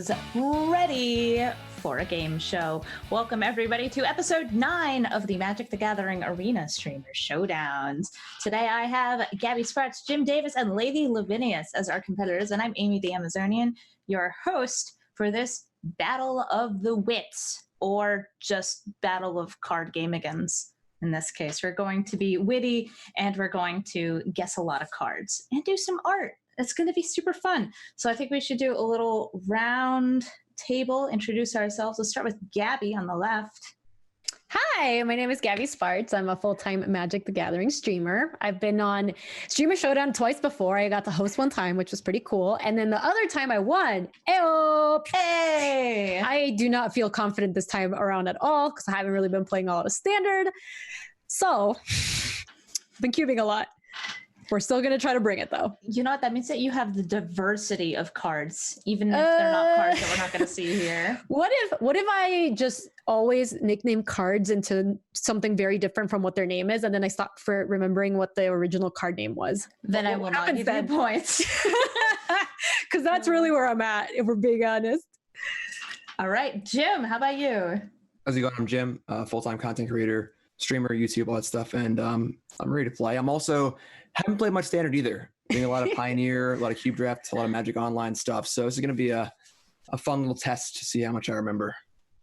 is ready for a game show. Welcome everybody to episode 9 of the Magic the Gathering Arena Streamer Showdowns. Today I have Gaby Spartz, Jim Davis, and LadyLavinias as our competitors, and I'm Amy the Amazonian, your host for this Battle of the Wits, or just Battle of Card Gamigans. In this case, we're going to be witty, and we're going to guess a lot of cards and do some art. It's going to be super fun. So I think we should do a little round table, introduce ourselves. Let's start with Gaby on the left. Hi, my name is Gaby Spartz. I'm a full-time Magic the Gathering streamer. I've been on Streamer Showdown twice before. I got to host one time, which was pretty cool. And then the other time I won. Hey! I do not feel confident this time around at all because I haven't really been playing a lot of Standard. So, I've been cubing a lot. We're still going to try to bring it, though. You know what? That means that you have the diversity of cards, even if they're not cards that we're not going to see here. What if I just always nickname cards into something very different from what their name is, and then I stop for remembering what the original card name was? Then I will not give you points. Because that's really where I'm at, if we're being honest. All right, Jim, how about you? How's it going? I'm Jim, full-time content creator, streamer, YouTube, all that stuff, and I'm ready to play. I'm also haven't played much Standard either. Doing a lot of Pioneer, a lot of Cube Draft, a lot of Magic Online stuff. So this is going to be a fun little test to see how much I remember.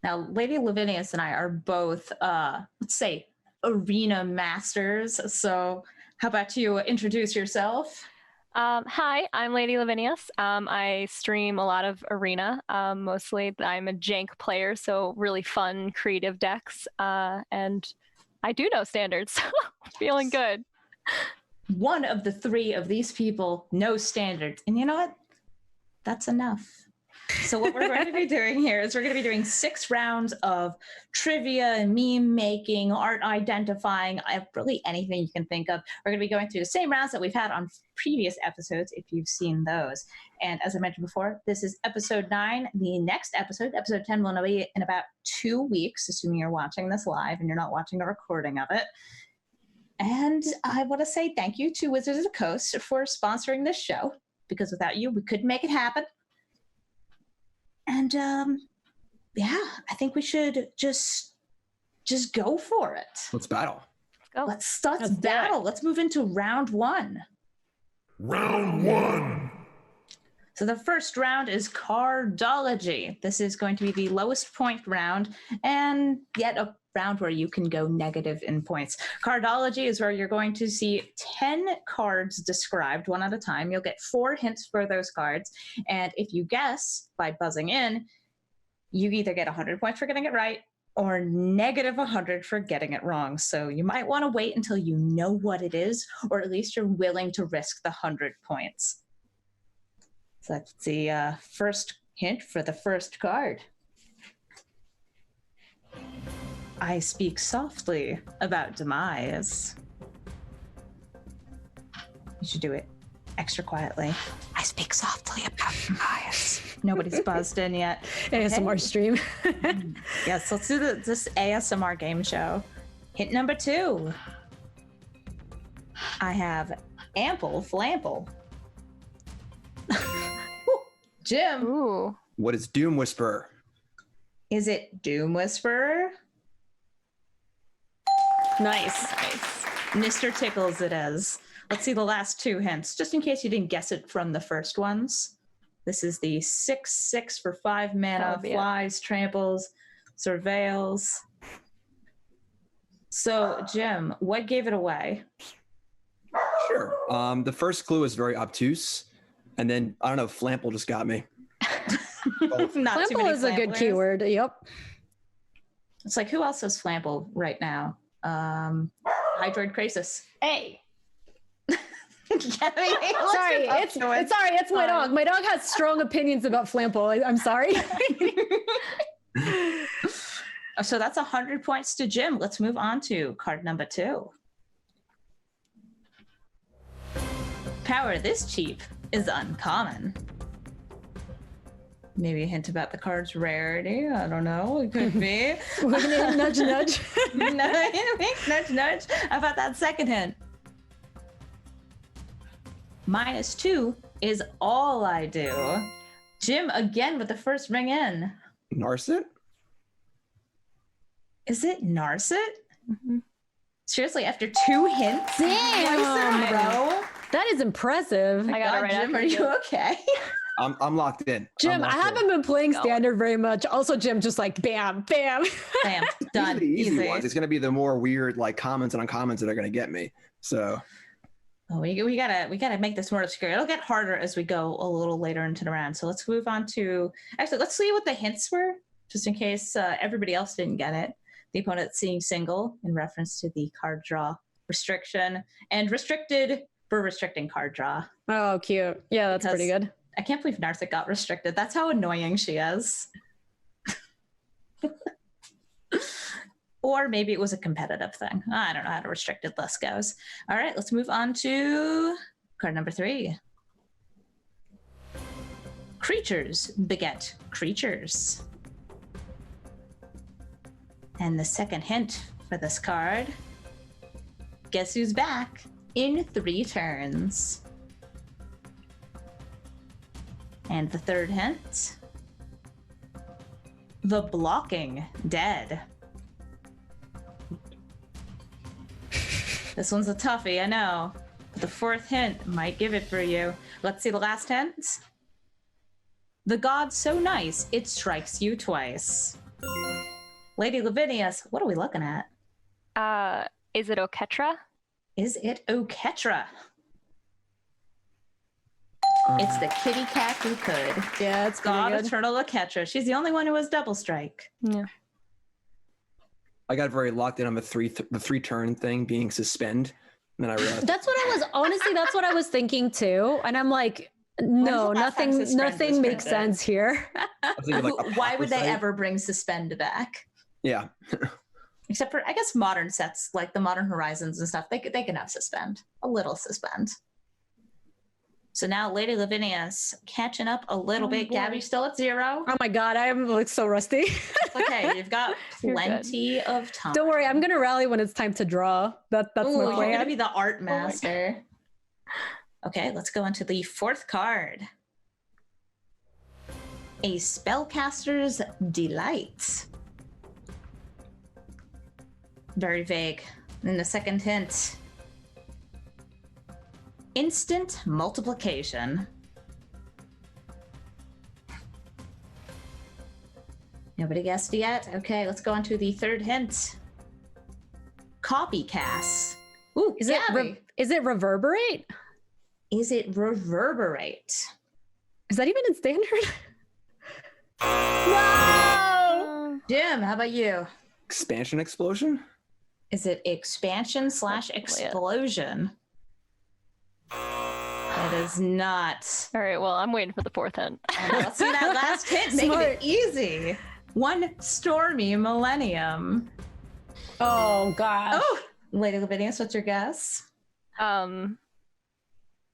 Now, LadyLavinias and I are both, let's say, arena masters. So how about you introduce yourself? Hi, I'm LadyLavinias. I stream a lot of Arena. Mostly I'm a jank player, so really fun, creative decks. And I do know Standards, so feeling good. One of the three of these people knows Standards. And you know what? That's enough. So what we're going to be doing here is we're going to be doing 6 rounds of trivia, meme making, art identifying, really anything you can think of. We're going to be going through the same rounds that we've had on previous episodes, if you've seen those. And as I mentioned before, this is episode 9. The next episode, episode 10, will be in about 2 weeks, assuming you're watching this live and you're not watching a recording of it. And I want to say thank you to Wizards of the Coast for sponsoring this show, because without you, we couldn't make it happen. And yeah, I think we should just go for it. Let's battle. Let's battle. Let's move into round 1. Round 1. So the first round is Cardology. This is going to be the lowest point round, and yet a round where you can go negative in points. Cardology is where you're going to see 10 cards described one at a time. You'll get 4 hints for those cards, and if you guess by buzzing in, you either get 100 points for getting it right or negative 100 for getting it wrong. So you might want to wait until you know what it is, or at least you're willing to risk the 100 points. So that's the first hint for the first card. I speak softly about demise. You should do it extra quietly. I speak softly about demise. Nobody's buzzed in yet. ASMR stream. Yes, let's do this ASMR game show. Hint number 2. I have ample flample. Jim. Ooh. What is Doom Whisperer? Is it Doom Whisperer? Nice. Mr. Tickles it is. Let's see the last 2 hints, just in case you didn't guess it from the first ones. This is the 6/6 for 5 mana, flies, tramples, surveils. So, Jim, what gave it away? Sure. The first clue is very obtuse, and then, I don't know, Flample just got me. Flample is a good keyword, yep. It's like, who else has Flample right now? Hydroid Crisis. Hey. Sorry, it's my dog. My dog has strong opinions about Flample. I'm sorry. So that's 100 points to Jim. Let's move on to card number 2. Power this cheap is uncommon. Maybe a hint about the card's rarity. I don't know. It could be. Nudge, nudge. Nudge, nudge. How about that second hint? -2 is all I do. Jim again with the first ring in. Narset? Is it Narset? Seriously, after 2 hints? Damn. Twice in a row? That is impressive. I got it right Jim, after are you. you okay? I'm locked in. Jim, I haven't been playing Go. standard very much. Also, Jim, just like bam, bam. Bam, done. These are the easy Easy. ones. It's going to be the more weird, like, comments and uncommons that are going to get me. So, Oh, we gotta make this more obscure. It'll get harder as we go a little later into the round. So let's move on to, actually, let's see what the hints were, just in case everybody else didn't get it. The opponent seeing single in reference to the card draw restriction, and restricted for restricting card draw. Oh, cute. Yeah, that's pretty good. I can't believe Narset got restricted. That's how annoying she is. Or maybe it was a competitive thing. I don't know how the restricted list goes. All right, let's move on to card number 3. Creatures beget creatures. And the second hint for this card, guess who's back in 3 turns? And the third hint, the blocking dead. This one's a toughie, I know. But the fourth hint might give it for you. Let's see the last hint. The god so nice, it strikes you twice. Lady Lavinias, what are we looking at? Is it Oketra? Is it Oketra? It's the kitty cat who could. Yeah, it's God pretty good. Eternal Oketra. She's the only one who has double strike. Yeah. I got very locked in on the three turn thing being suspend. And then I realized That's what I was, honestly, that's what I was thinking too. And I'm like, no, the last time nothing suspend was makes printed? sense here. I was thinking, like, Why would they Apocryphite. ever bring suspend back? Yeah. Except for, I guess, modern sets like the Modern Horizons and stuff. They can have suspend, a little suspend. So now Lady Lavinia's catching up a little bit. boy. Gabby still at 0. Oh my God, I am like so rusty. It's okay, you've got You're good. plenty of time. Don't worry, I'm gonna rally when it's time to draw. That's Ooh, my you're plan. gonna be the art master. Okay, let's go into the 4th card. A spellcaster's delight. Very vague. And the second hint. Instant multiplication. Nobody guessed yet? Okay, let's go on to the third hint. Copycast. Ooh, Is it Gabby. is it reverberate? Is it reverberate? Is that even in standard? No! Jim, how about you? Expansion explosion? Is it expansion / Probably it. explosion? It is not. All right. Well, I'm waiting for the 4th hint. And let's see that last hit, making Smart. it easy. One stormy millennium. Oh gosh. Oh, Lady Lavinias, what's your guess?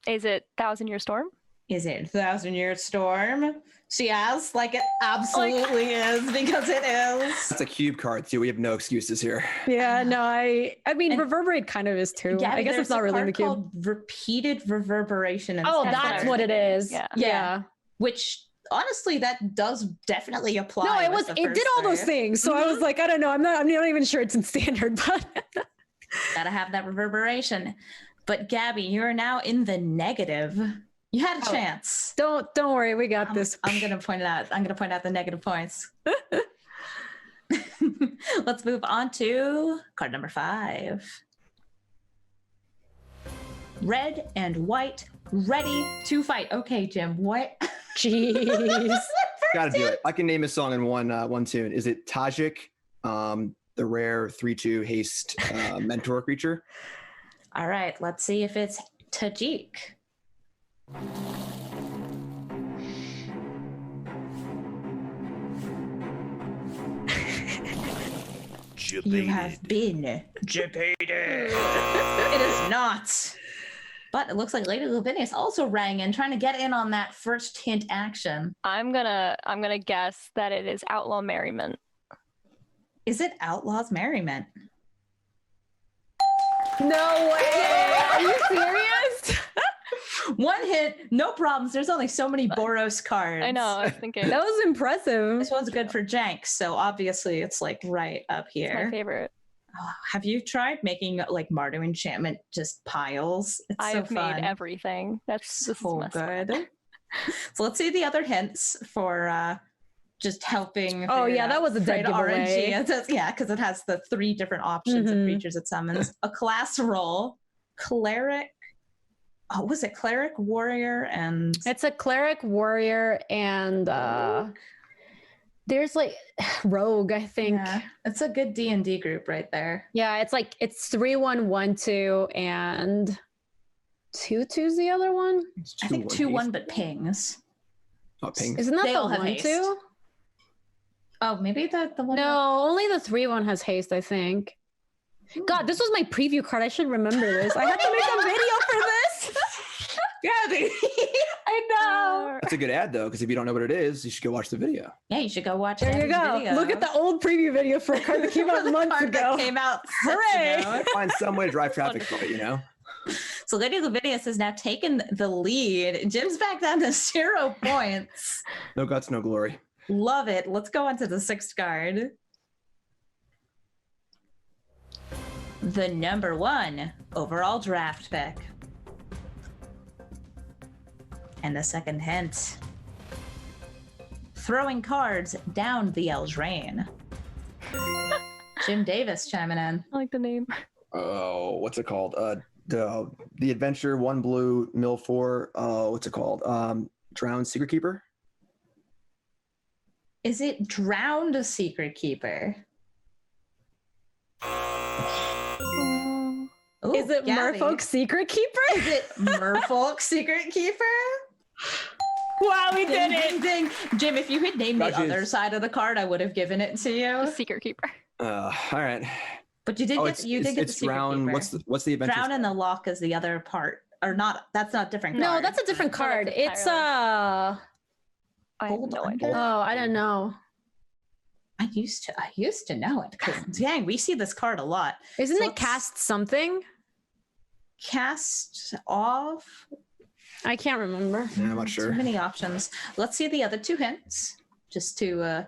Is it 1,000-Year Storm? Is it 1,000-Year Storm? She asks, like it absolutely is, because it is. That's a cube card too. We have no excuses here. Yeah, no, I mean And- reverberate kind of is too. Gabby, I guess there's it's not a really in the card cube. called repeated reverberation. Oh, instead. that's what it is. Yeah. Yeah. Which honestly, that does definitely apply. No, with the it first did all those three. things. So I was like, I don't know. I'm not even sure it's in standard, but Gotta have that reverberation. But Gabby, you're now in the negative. You had a Oh. chance. don't worry, we got this. I'm gonna point it out. I'm gonna point out the negative points. Let's move on to card number 5. Red and white, ready to fight. Okay, Jim, what? Jeez. Gotta do it. I can name a song in one tune. Is it Tajik, the rare 3/2 haste mentor creature? All right, let's see if it's Tajik. You have been debated. It is not. But it looks like Lady Lavinias also rang in, trying to get in on that first hint action. I'm gonna guess that it is Outlaw Merriment. Is it Outlaw's Merriment? No way. Are you serious? One hit, no problems. There's only so many Boros cards. I know. I was thinking That was impressive. This one's good for Jank, so obviously it's like right up it's my here. favorite. Oh, have you tried making like Mardu enchantment just piles? It's I've so fun. made everything. This is So my spot. good. So let's see the other hints for just helping. Oh, the, yeah, that was a dead Freda giveaway. RNG. It says, yeah, because it has the 3 different options of Mhm. creatures it summons. A class role, cleric. Oh, was it cleric, warrior, and It's a cleric, warrior, and there's like rogue, I think. yeah, it's a good D&D group right there. Yeah, it's 3-1-1-2 and 2-2's the other one. It's I think 2-1 2-1, haste. but pings. Oh, ping. Isn't that They the all have 1-2? haste. Oh, maybe the one. No, only the 3-1 has haste, I think. God, this was my preview card. I should remember this. I had to make a video for this. Gabby. I know. That's a good ad though, because if you don't know what it is, you should go watch the video. Yeah, you should go watch. There you Gabby's go. video. Look at the old preview video for a card that came out months Card ago. that came out. Hooray! Ago. Find some way to drive traffic from it, you know? So LadyLavinias has now taken the lead. Jim's back down to 0 points. No guts, no glory. Love it. Let's go on to the 6th card. The number 1 overall draft pick. And the second hint. Throwing cards down the Eldraine. Jim Davis chiming in. I like the name. Oh, what's it called? The adventure, 1 blue, mill 4. What's it called? Drowned Secret Keeper. Is it Drowned a Secret Keeper? Ooh, Is it Gabby. Merfolk Secret Keeper? Is it Merfolk Secret Keeper? Wow, we Ding, did it. ding, ding. Jim, if you had named the Gotcha. other side of the card, I would have given it to you. Secret Keeper. All right. But you did Oh, get the Secret drown. Keeper. What's the adventure? Drown and the Lock is the other part. Or not, that's not different No, card. that's a different card. that's It's I have Hold no on. idea. oh, I don't know. I used to know it because dang, we see this card a lot. Isn't So it let's- cast something? Cast off. I can't remember. Yeah, I'm not Too sure. many options. Let's see the other 2 hints, just to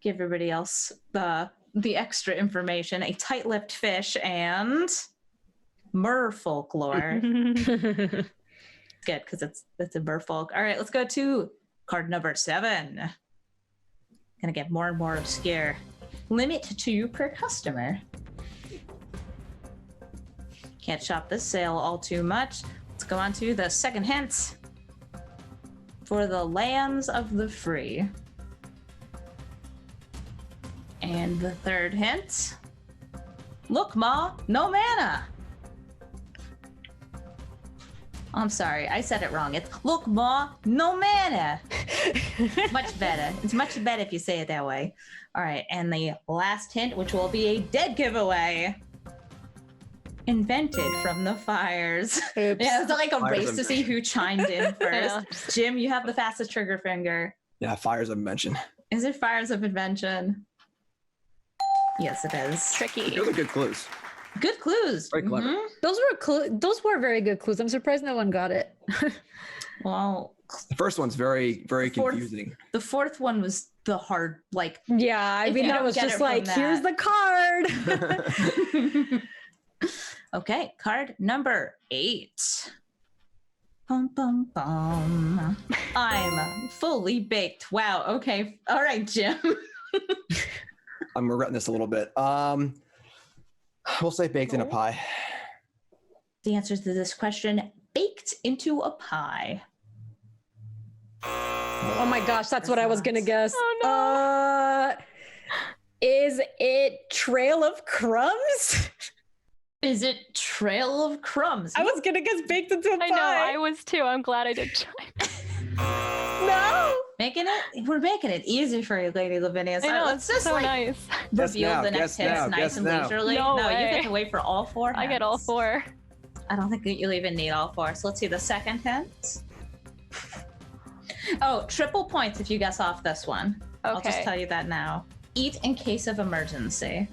give everybody else the extra information. A tight-lipped fish and merfolklore. Good, because it's a merfolk. All right, let's go to card number 7. Gonna get more and more obscure. Limit 2 per customer. Can't shop this sale all too much. Let's go on to the second hint. For the lands of the free. And the third hint. Look, Ma, no mana. I'm sorry, I said it wrong. It's look, Ma, no mana. Much better. It's much better if you say it that way. All right, and the last hint, which will be a dead giveaway. Invented from the fires. Oops. Yeah, it's like a Fires race to see who chimed in Yeah. first. Jim, you have the fastest trigger finger. Yeah, Fires of Invention. Is it Fires of Invention? Yes, it is. Tricky. Those are good clues. Good clues. Very clever. Mhm. Those were very good clues. I'm surprised no one got it. Well, The first one's very, very Fourth- confusing. the 4th one was the hard, like, Yeah, I If mean, you that don't was get just it from like, here's that. the card. okay, card number 8. Bum, bum, bum. I'm fully baked. Wow. Okay. All right, Jim. I'm regretting this a little bit. We'll say baked in a pie. The answers to this question: baked into a pie. Oh my gosh, that's what I was gonna guess. Oh, Is it Trail of Crumbs? Is it Trail of Crumbs? I was gonna guess baked into a pie. I know, I was too. I'm glad I did try. No. We're making it easy for you, LadyLavinias. I know, Let's it's just so like nice. reveal now, the next guess hits now, nice guess and now. leisurely. No you way. get to wait for all 4 I get all hints. 4. I don't think that you'll even need all 4. So let's see the second hint. Oh, triple points if you guess off this one. I'll just Okay. tell you that now. Eat in case of emergency.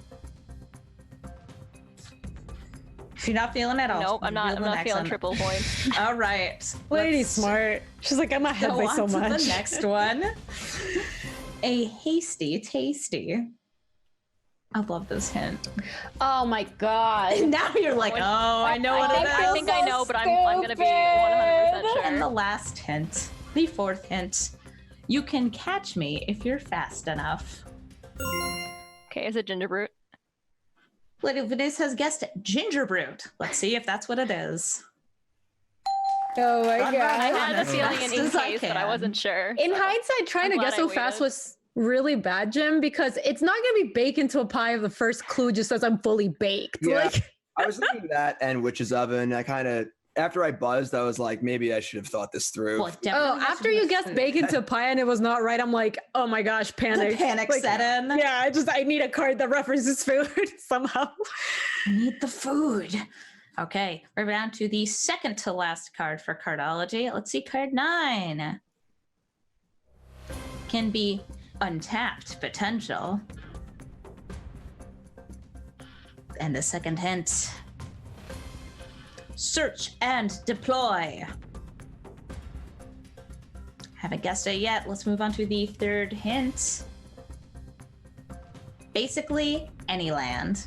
you're not feeling it, I'll Nope, I'm not feeling triple points. All right. Lady's let's smart. She's like, I'm ahead go by on so to much. the next one. A hasty tasty. I love this hint. Oh my god. Now you're like, oh, I know what it is. I think I know, but I'm gonna be 100% sure. And the last hint, the fourth hint. You can catch me if you're fast enough. Okay, is it ginger brute? LadyLavinias has guessed ginger brute. Let's see if that's what it is. Oh my Run, god. run, I run. had the as feeling fast in as I case, but I can. wasn't sure. In so hindsight, trying I'm to guess glad so I fast waited. was really bad, Jim, because it's not going to be baked into a pie if the first clue just says I'm fully baked. Yeah. Like, I was thinking that and Witch's Oven. I kind of, after I buzzed, I was like, maybe I should have thought this through. Well, it definitely has after to be you a guessed food. bake into pie and it was not right, I'm like, oh my gosh, panic. The panic Like, set in. Yeah, I need a card that references food somehow. I need the food. Okay, we're down to the second to last card for Cardology. Let's see, card 9. Can be untapped potential. And the second hint. Search and deploy. Haven't guessed it yet. Let's move on to the third hint. Basically, any land.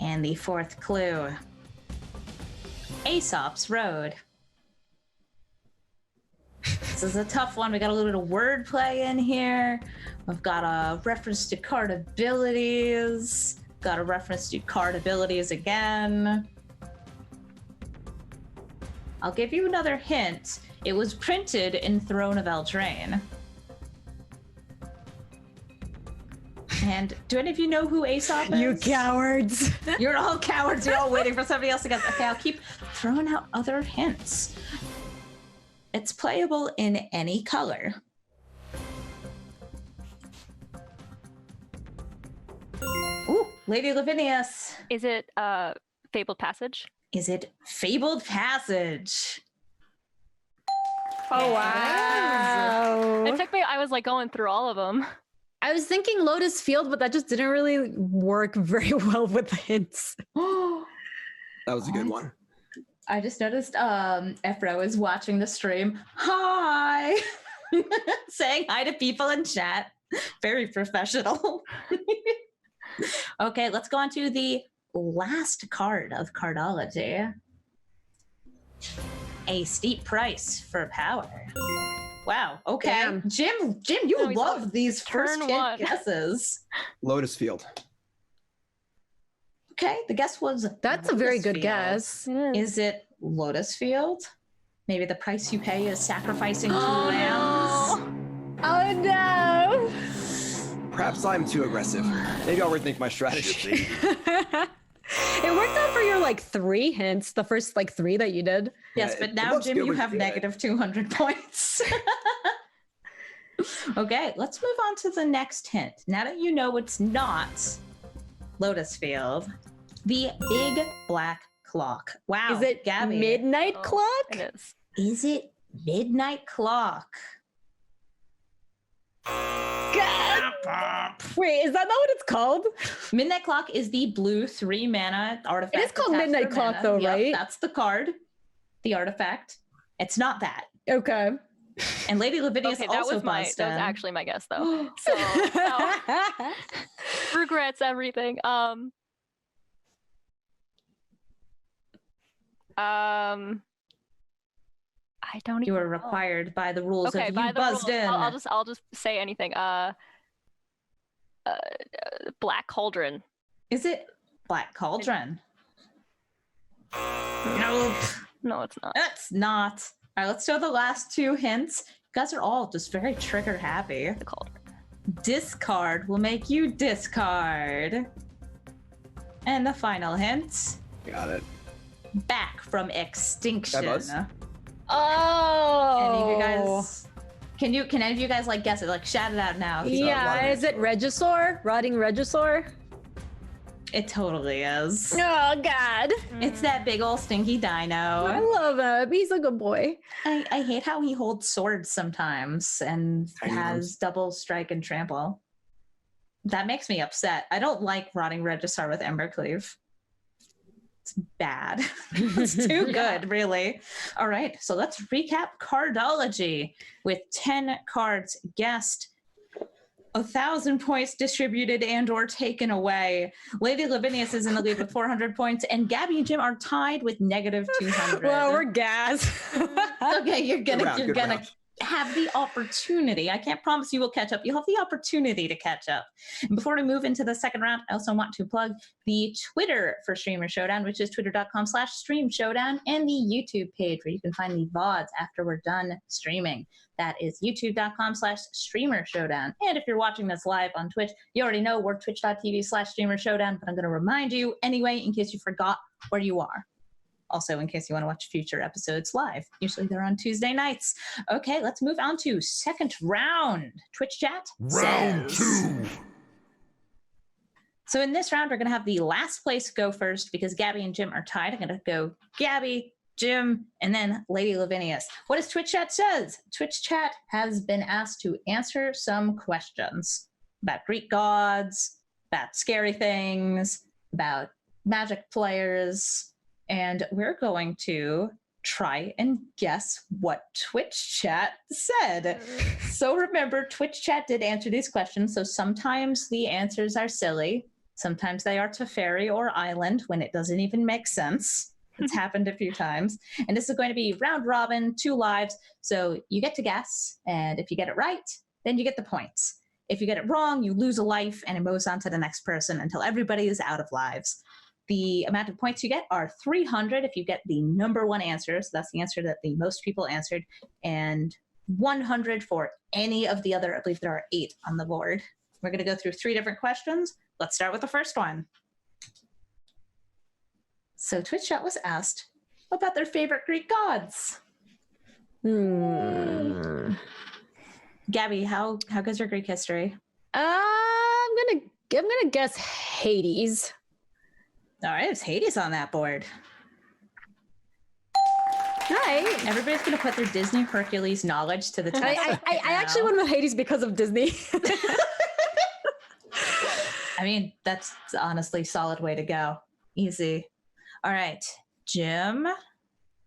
And the fourth clue. Aesop's Road. This is a tough one. We got a little bit of wordplay in here. We've got a reference to card abilities. Got a reference to card abilities again. I'll give you another hint. It was printed in Throne of Eldraine. And do any of you know who Aesop is? You cowards. You're all cowards. You're all waiting for somebody else to guess. Okay, I'll keep throwing out other hints. It's playable in any color. Ooh, LadyLavinias. Is it Fabled Passage? Is it Fabled Passage? Oh, wow. It took me. I was like going through all of them. I was thinking Lotus Field, but that just didn't really work very well with the hints. That was a good one. I just noticed after I was watching the stream, hi, saying hi to people in chat. Very professional. Okay, let's go on to the last card of Cardology. A steep price for power. Wow. Okay. Damn. Jim, you No, we love love these first turn hint one. guesses. Lotus Field. Okay, the guess was That's a very Lotus good Field. guess. Is it Lotus Field? Maybe the price you pay is sacrificing 2 Oh, lands. Oh no. Perhaps I'm too aggressive. Maybe I'll rethink my strategy. It worked out for your like 3 hints, the first like 3 that you did. Yes, Yeah, but it now, looks Jim, good you when have you do it. negative 200 points. Okay, let's move on to the next hint. Now that you know it's not Lotus Field, the big black clock. Wow. Is it Gabby? midnight Oh, clock? It is. Is it midnight clock? God. Wait, is that not what it's called? Midnight clock is the blue 3 mana artifact. It is called attached Midnight for Clock, mana. though, Yep, right? That's the card, the artifact. It's not that. Okay. And LadyLavinias Okay, also that was buzzed in. actually my guess though. So regrets everything. I don't You even were know. required by the rules Okay, of by you the buzzed rules, in. I'll just say anything. Black Cauldron. Is it Black Cauldron? Nope. No, it's not. That's not. All right, let's show the last 2 hints. You guys are all just very trigger happy. The Cauldron. Discard will make you discard. And the final hint, Got it. back from extinction. That buzz? Oh. Any of you guys, can any of you guys like guess it? Like shout it out now. if you- Yeah, is it Regisaur? Rotting Regisaur? It totally is. Oh God. It's that big old stinky I dino. love him. He's a good boy. I hate how he holds swords sometimes and Tiny has arms. double strike and trample. That makes me upset. I don't like Rotting Registrar with Embercleave. It's bad. It's too good, really. All right, so let's recap Cardology with 10 cards guessed, 1,000 points distributed and or taken away. Lady Lavinias is in the lead with 400 points, and Gabby and Jim are tied with negative 200. Well, we're gassed. Okay, you're Good gonna round. have the opportunity. I can't promise you will catch up. You'll have the opportunity to catch up. And before we move into the second round, I also want to plug the Twitter for Streamer Showdown, which is twitter.com/streamshowdown, and the YouTube page where you can find the VODs after we're done streaming. That is youtube.com/streamer showdown. And if you're watching this live on Twitch, you already know we're twitch.tv/streamer showdown, but I'm going to remind you anyway, in case you forgot where you are. Also, in case you want to watch future episodes live. Usually they're on Tuesday nights. Okay, let's move on to second round. Twitch chat Round says. 2. So in this round, we're going to have the last place go first because Gabby and Jim are tied. I'm going to go Gabby, Jim, and then Lady Lavinias. What does Twitch chat says? Twitch chat has been asked to answer some questions about Greek gods, about scary things, about magic players, and we're going to try and guess what Twitch chat said. So remember, Twitch chat did answer these questions, so sometimes the answers are silly. Sometimes they are Teferi or Island when it doesn't even make sense. It's happened a few times. And this is going to be round robin, 2 lives. So you get to guess, and if you get it right, then you get the points. If you get it wrong, you lose a life, and it moves on to the next person until everybody is out of lives. The amount of points you get are 300 if you get the number 1 answer. So that's the answer that the most people answered. And 100 for any of the other, I believe there are 8 on the board. We're going to go through 3 different questions. Let's start with the first one. So Twitch chat was asked about their favorite Greek gods. Gabby, how goes your Greek history? I'm gonna guess Hades. All right, it's Hades on that board. Hi. Everybody's going to put their Disney Hercules knowledge to the test. I actually went with Hades because of Disney. I mean, that's honestly a solid way to go. Easy. All right, Jim.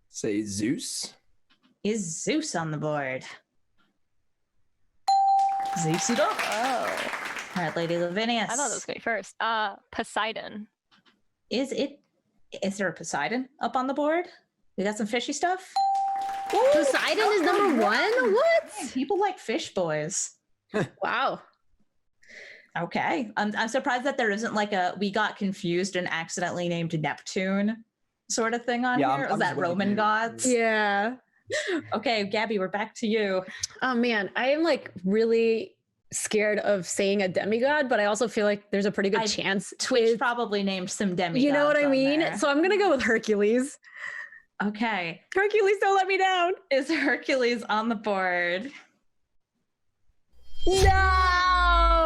Say Zeus. Is Zeus on the board? Zeus it up. Oh, All right, Lady Lavinias. I thought that was going to be first. Poseidon. Is there a Poseidon up on the board? We got some fishy stuff? Poseidon is number 1? What? People like fish boys. Wow. Okay. I'm surprised that there isn't like a we got confused and accidentally named Neptune sort of thing on here. I'm Was that just Roman waiting. gods? Yeah. Okay, Gabby, we're back to you. Oh man, I am like really scared of saying a demigod, but I also feel like there's a pretty good chance Twitch it's- probably named some demigods. you know what I on mean? there. So I'm gonna go with Hercules. Okay. Hercules, don't let me down. Is Hercules on the board? No.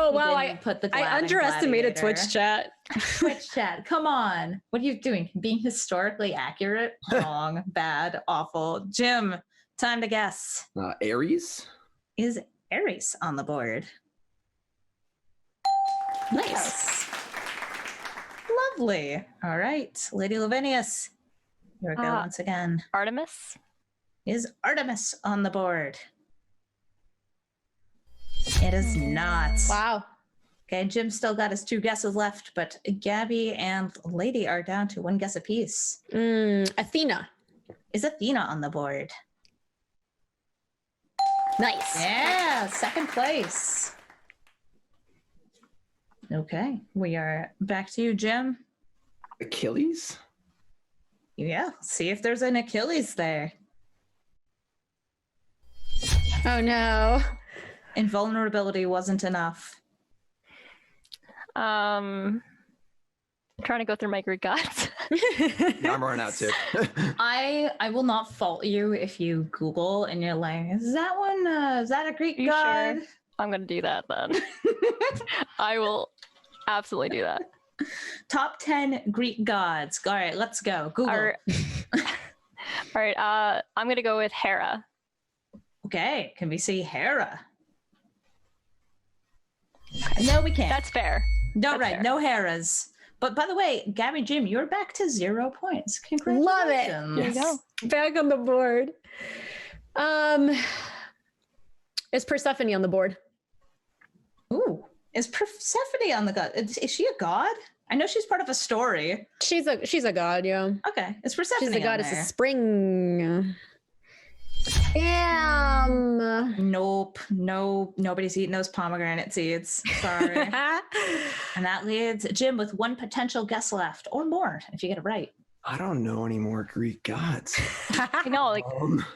He Wow, didn't put the I Glad and underestimated Gladiator. Twitch chat. Twitch chat, come on. What are you doing? Being historically accurate? Wrong, bad, awful. Jim, time to guess. Ares. Is Ares on the board? Nice. Lovely. All right, Lady Lavinias. Here we go once again. Artemis. Is Artemis on the board? It is not. Wow. Okay, Jim still got his 2 guesses left, but Gabby and Lady are down to 1 guess apiece. Athena. Is Athena on the board? Nice. Yeah, 2nd place. Okay, we are back to you, Jim. Achilles. Yeah, see if there's an Achilles there. Oh no. Invulnerability wasn't enough. Trying to go through my Greek gods. Yeah, I'm running out too. I will not fault you if you Google and you're like, is that a Greek You god? sure? I'm gonna do that then. I will absolutely do that. Top 10 Greek gods. All right, let's go. Google. All right. I'm gonna go with Hera. Okay, can we see Hera? No, we can't. That's fair. No, That's right. fair. No Heras. But by the way, Gabby, Jim, you're back to 0 points. Congratulations. Love it. There you go. Back on the board. Is Persephone on the board? Ooh, is Persephone on the god? Is she a god? I know she's part of a story. She's a god, yeah. Okay, is Persephone She's the on goddess of there? spring. Damn. Nope. No, nobody's eating those pomegranate seeds. Sorry. And that leaves Jim with one potential guess left, or more if you get it right. I don't know any more Greek gods. You know, like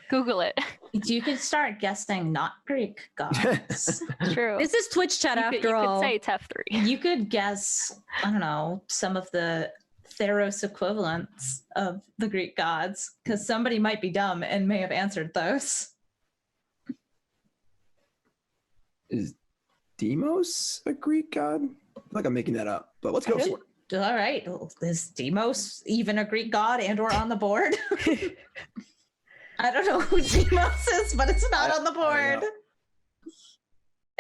Google it. You could start guessing not Greek gods. True. This is Twitch chat you after could all. say Tef3. You could guess, I don't know, some of the Theros equivalents of the Greek gods, because somebody might be dumb and may have answered those. Is Deimos a Greek god? I feel like I'm making that up, but let's go for it. All right. Well, is Deimos even a Greek god and or on the board? I don't know who Deimos is, but it's not on the I board. know.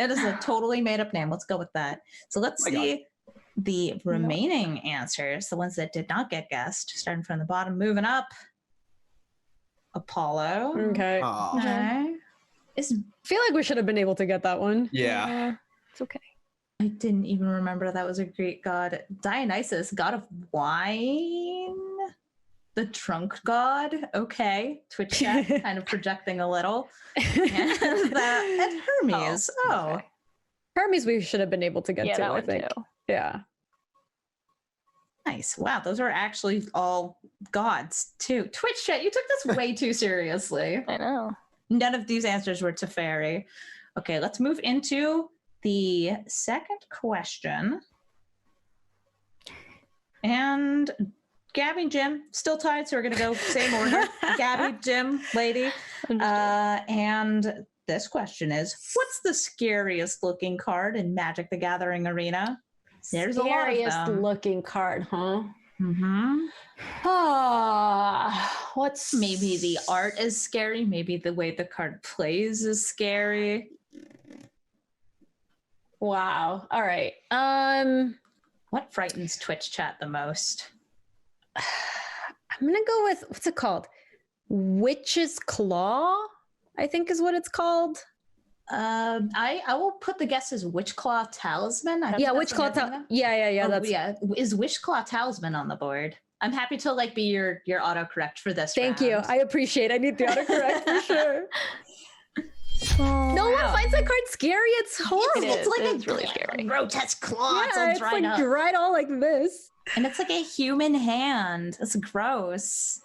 It is a totally made up name. Let's go with that. So let's I got see the remaining answers, the ones that did not get guessed, starting from the bottom, moving up. Apollo. Okay. Aw. Okay. I feel like we should have been able to get that one. Yeah. It's okay. I didn't even remember that was a Greek god. Dionysus, god of wine. The drunk god. Okay. Twitch chat, kind of projecting a little. And Hermes. Oh. Okay. Hermes we should have been able to get Yeah, to, that I one think. too. Yeah. Nice. Wow. Those are actually all gods, too. Twitch chat, you took this way too seriously. I know. None of these answers were Teferi. Okay, let's move into the second question. And Gabby, Jim, still tied, so we're going to go same order. Gabby, Jim, Lady. And this question is, what's the scariest looking card in Magic the Gathering arena? There's a lot of Scariest them. looking card, huh? Mm-hmm. What's Maybe the art is scary. Maybe the way the card plays is scary. Wow. All right. What frightens Twitch chat the most? I'm gonna go with what's it called? Witch's Claw, I think is what it's called. I will put the guess as Witchclaw Talisman. I think Yeah, that's Witchclaw what you're thinking of. Yeah. Oh, That's yeah. Is Witchclaw Talisman on the board? I'm happy to like be your autocorrect for this. Thank you. round. I appreciate. I need the autocorrect for sure. Oh, No one wow. finds that card scary. It's horrible. It is. It's like It a is really scary. grotesque claw. It's Yeah, all it's dried like up. dried all like this. And it's like a human hand. It's gross.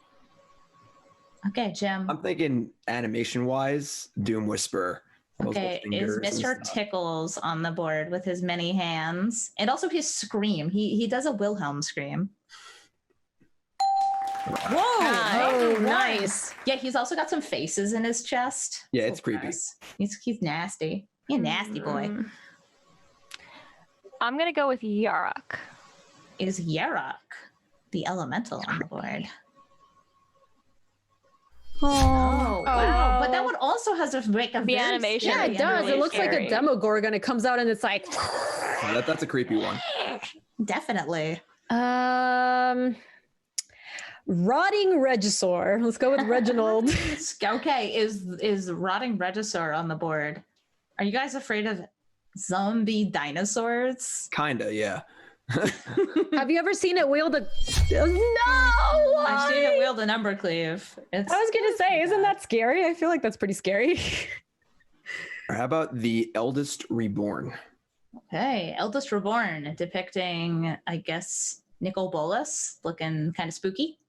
Okay, Jim. I'm thinking animation-wise, Doom Whisperer. Those little Okay, is fingers and Mr. stuff. Tickles on the board with his many hands, and also his scream. He does a Wilhelm scream. Whoa! Oh, nice. Yeah, he's also got some faces in his chest. Yeah, a it's little creepy. gross. He's nasty. He's a nasty boy. I'm gonna go with Yarok. Is Yarok the elemental on the board? Oh, wow! But that one also has a like a The very animation Yeah, scary it does. really It looks like a scary. Demogorgon. It comes out and it's like That's a creepy one. Definitely. Rotting Regisaur. Let's go with Reginald. Okay, is Rotting Regisaur on the board? Are you guys afraid of zombie dinosaurs? Kinda, yeah. Have you ever seen it wield a? No, I've seen it why? wield a number cleave. It's, I was gonna say, isn't that scary? I feel like that's pretty scary. Or how about the Eldest Reborn? okay? Eldest Reborn, depicting, I guess, Nicol Bolas, looking kind of spooky.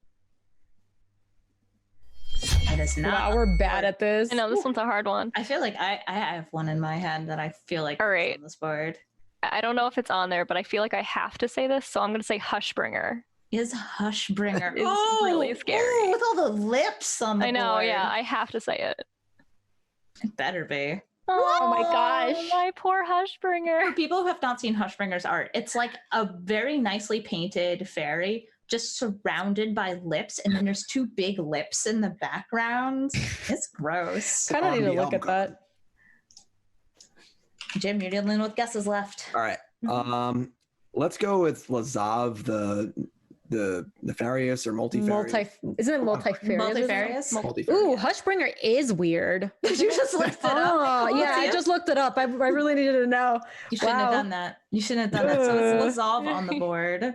It is not. Wow, we're bad at this. I know this one's a hard one. I feel like I have one in my head that I feel like All is right. on this board. I don't know if it's on there, but I feel like I have to say this, so I'm gonna say Hushbringer. Is Hushbringer It's really scary. ooh, with all the lips on the I know, board. yeah, I have to say it. It better be. Oh my gosh. My poor Hushbringer. For people who have not seen Hushbringer's art, it's like a very nicely painted fairy just surrounded by lips, and then there's two big lips in the background. It's gross. Kind of On need to the look at album cover. that. Jim, you're dealing with guesses left. All right. Let's go with Lazav, the nefarious or multifarious. Isn't it multifarious? Multifarious? Multifarious. Ooh, Hushbringer is weird. You just looked it up. Oh, Cool. yeah, I just looked it up. I really needed to know. You shouldn't have Wow. done that. You shouldn't have done that. So it's Lazav on the board.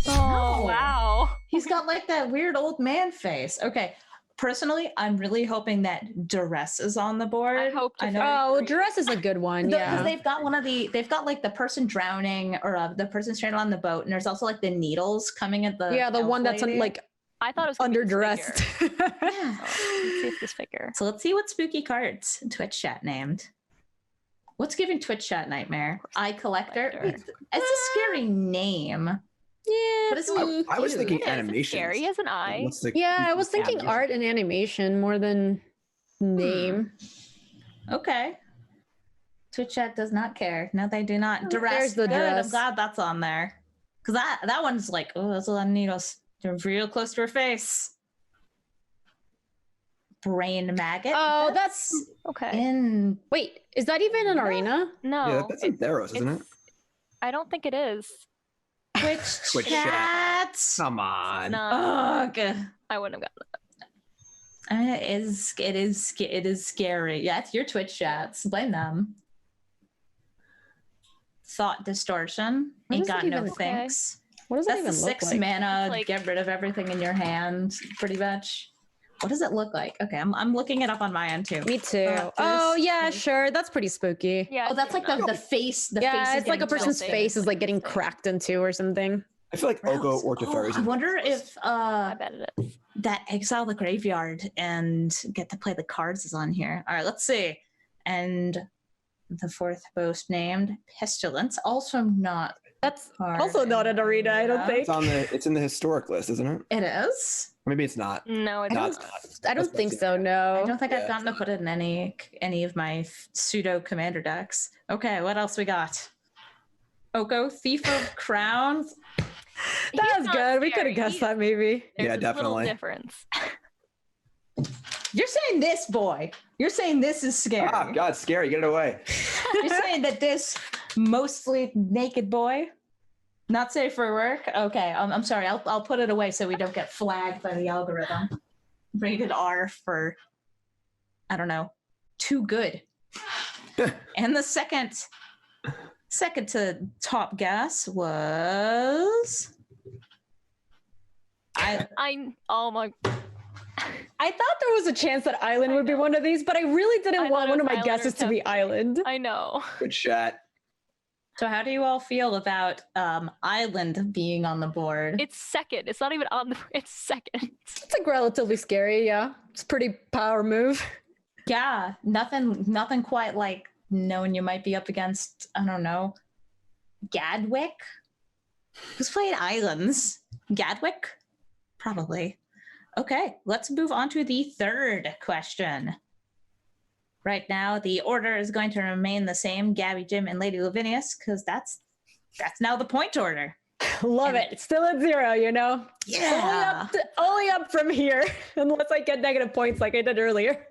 Oh, wow. He's got like that weird old man face. Okay. Personally, I'm really hoping that Duress is on the board. I hope to know. Oh, Duress is a good one. Because Yeah. they've got they've got like the person drowning or the person stranded on the boat, and there's also like the needles coming at the Yeah, the one that's lady. like I thought it was gonna under be this duress. figure. Yeah. Let's see if this figure. So let's see what spooky cards Twitch chat named. What's giving Twitch chat nightmare? Eye collector. Collector. It's a scary name. Yeah. But it's I was thinking It is. It's animation. scary as an eye. Yeah, I was thinking art and animation more than name. Okay. Twitch chat does not care. No, they do not. Oh, Duress. there's the Good. I'm Duress. glad that's on there. Because that one's like, oh, that's a lot of needles. They're real close to her face. Brain maggot. Oh, that's Okay. in. wait. Is that even an arena? No. Yeah, that's in Theros, isn't it? it's- I don't think it is. Twitch Twitch chat. Come on. No. Ugh. I wouldn't have gotten I mean, it is scary. Yeah, it's your Twitch chats. Blame them. Thought distortion. What Ain't does got it no even- thinks. What does That's that the even look 6 like? mana. It's like- Get rid of everything in your hand, pretty much. What does it look like? Okay, I'm looking it up on my end too. Me too. Thought Oh yeah, dis- sure. That's pretty spooky. Yeah. Oh, that's like the face. The face Yeah, is it's like a getting person's tilted. face is like getting cracked into or something. I feel like Oko Gross. or Teferi. I wonder if I bet it is. that exile the graveyard and get to play the cards is on here. All right, let's see. And the fourth most named Pestilence, also not. That's part also not an arena, I don't of- think. It's in the historic list, isn't it? It is. Or maybe it's not. No, it's No, not. it's not. I don't That's think what's so. I No. don't think Yeah, I've gotten to put it in any of my pseudo commander decks. Okay, what else we got? Oko, Thief of Crowns. He's That was not good. We could scary. have guessed that maybe. There's Yeah, a little definitely. difference. You're saying this, boy. You're saying this is scary. Ah, God, scary. Get it away. You're saying that this mostly naked boy, not safe for work. Okay, I'm sorry. I'll put it away so we don't get flagged by the algorithm. Rated R for, I don't know, too good. And the second to top guess was Oh my. I thought there was a chance that Island would be one of these, but I really didn't I want thought one it of was my Island guesses or to be Teferi. Island. I know. Good chat. So how do you all feel about Island being on the board? It's second. It's not even on the. It's second. It's like relatively scary, yeah. It's a pretty power move. Yeah, nothing quite like knowing you might be up against, I don't know, Gadwick? Who's played Islands? Gadwick? Probably. Okay, let's move on to the third question. Right now, the order is going to remain the same, Gabby, Jim, and LadyLavinias, because that's now the point order. Love it. It's still at 0, you know? Yeah. Only up from here, unless I get negative points like I did earlier.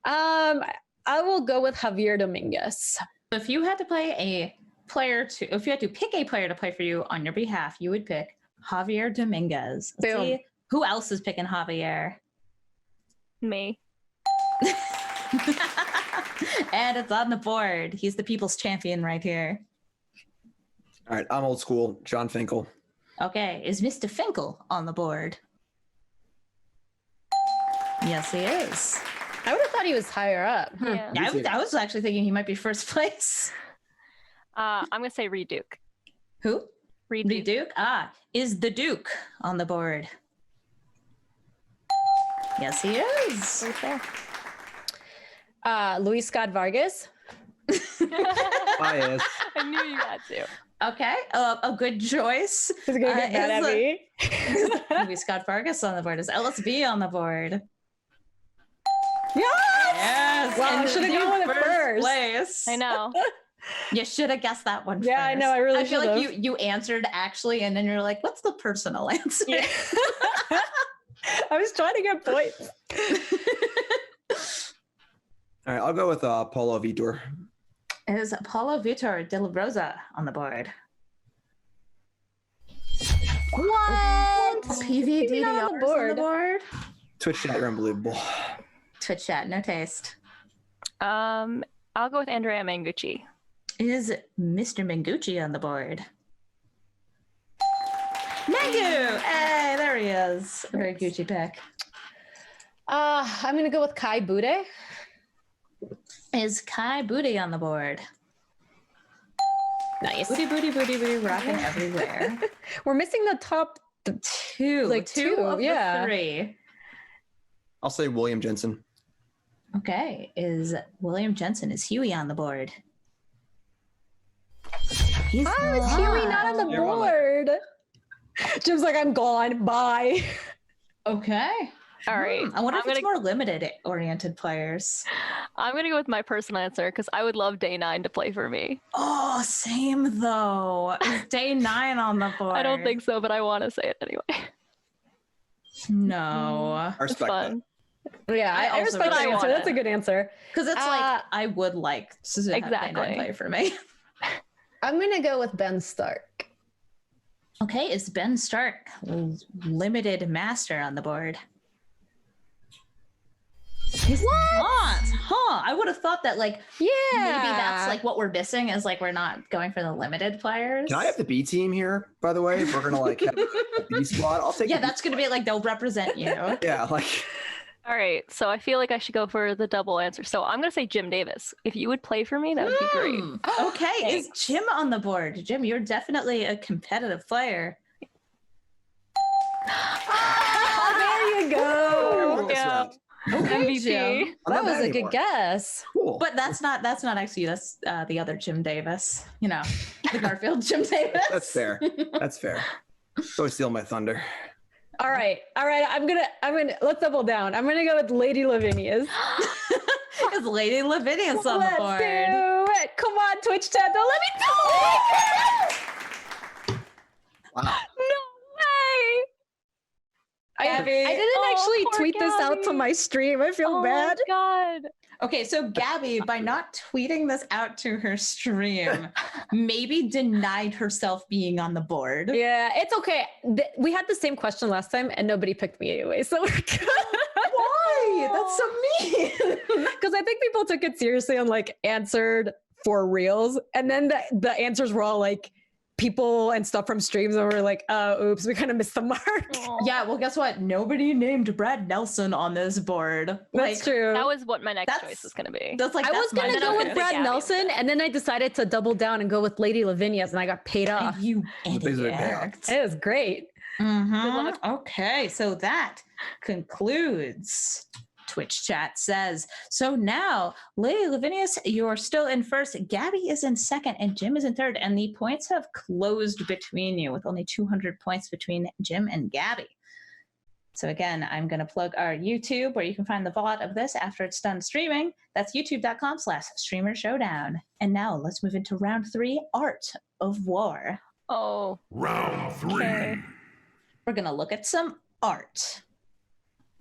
I will go with Javier Dominguez. If you had to play if you had to pick a player to play for you on your behalf, you would pick Javier Dominguez. Let's Boom. see who else is picking Javier? Me. And it's on the board. He's the people's champion right here. All right, I'm old school. John Finkel. Okay, is Mr. Finkel on the board? Yes, he is. I would have thought he was higher up. Yeah. Yeah, Me too. I was actually thinking he might be first place. I'm gonna say Reed Duke. Who? Reed The Duke. Duke? Ah, is the Duke on the board? Yes, he is. Right there. Luis Scott Vargas. Bias. I knew you had to. Okay, a good choice. He's gonna get mad at me. Luis Scott Vargas on the board. Is LSB on the board? Yes! Yes. Wow, I and should've the gone with it first. place. I know. You should have guessed that one. Yeah, I know, I really I feel like should've. you answered actually, and then you're like, "What's the personal answer?" Yeah. I was trying to get points. All right, I'll go with Paulo Vitor. Is Paulo Vitor de la Rosa on the board? What? PVDDR on the board. Twitch chat, you're unbelievable. Twitch chat, no taste. I'll go with Andrea Mangucci. Is Mr. Mangucci on the board? Mangu! Hey, there he is. A very Gucci pick. I'm gonna go with Kai Bude. Is Kai Booty on the board? Nice. Booty, booty, booty, booty, rocking everywhere. We're missing the top Two, like two of yeah. the three. I'll say William Jensen. Okay, is William Jensen, is Huey on the board? He's How is Huey not on the You're on board? Jim's like, I'm gone. Bye. Okay. All right. I wonder I'm if it's gonna- more limited oriented players. I'm gonna go with my personal answer because I would love Day 9 to play for me. Oh, same though. Is Day 9 on the board? I don't think so, but I want to say it anyway. No. I It's respect that. fun. Yeah, I I also respect really that answer. want That's a good answer. Because it's like, I would like to have Day 9 Exactly. play for me. I'm gonna go with Ben Stark. Okay, is Ben Stark, limited master, on the board? He's not, huh? I would have thought that, like, Yeah. maybe that's like what we're missing is like we're not going for the limited players. Can I have the B team here, by the way? If we're gonna like have a B squad, I'll take Yeah, the B that's gonna be like they'll represent you. Yeah, like All right, so I feel like I should go for the double answer. So I'm gonna say Jim Davis. If you would play for me, that would be great. Okay, is Jim on the board? Jim, you're definitely a competitive player. Oh, there you go. this yeah. round. Okay, MVP. Jim. I'm That not was mad a good anymore. guess. Cool. But that's not actually that's the other Jim Davis. You know, the Garfield Jim Davis. That's fair. That's fair. Don't steal my thunder. All right. I'm gonna let's double down. I'm gonna go with Lady Lavinias. Is LadyLavinias on the Let's board? do it. Come on, Twitch chat. Don't let me do it. Wow. No way! I Gabby. didn't Oh, actually poor tweet this out to Gabby. my stream. I feel Oh bad. my god! Okay, so Gabby, by not tweeting this out to her stream, maybe denied herself being on the board. Yeah, it's okay. We had the same question last time and nobody picked me anyway, so we're good. Why? That's so mean. Because I think people took it seriously and like answered for reals. And then the answers were all like people and stuff from streams and we're like, oops, we kind of missed the mark. Aw. Yeah, well, guess what? Nobody named Brad Nelson on this board. That's true. That was what my next That's- choice was gonna be. That's like I was that's gonna my go with focus. Brad Gabby Nelson, instead. and then I decided to double down and go with Lady Lavinias, and I got paid off. You The things that pay off. idiot. It was great. Mhm. Okay, so that concludes. Twitch chat says, so now, Lady Lavinias, you're still in first. Gabby is in second, and Jim is in third. And the points have closed between you with only 200 points between Jim and Gabby. So again, I'm going to plug our YouTube where you can find the VOD of this after it's done streaming. That's youtube.com/streamer showdown. And now let's move into round 3, Art of War. Oh, Round 3. Okay. We're going to look at some art.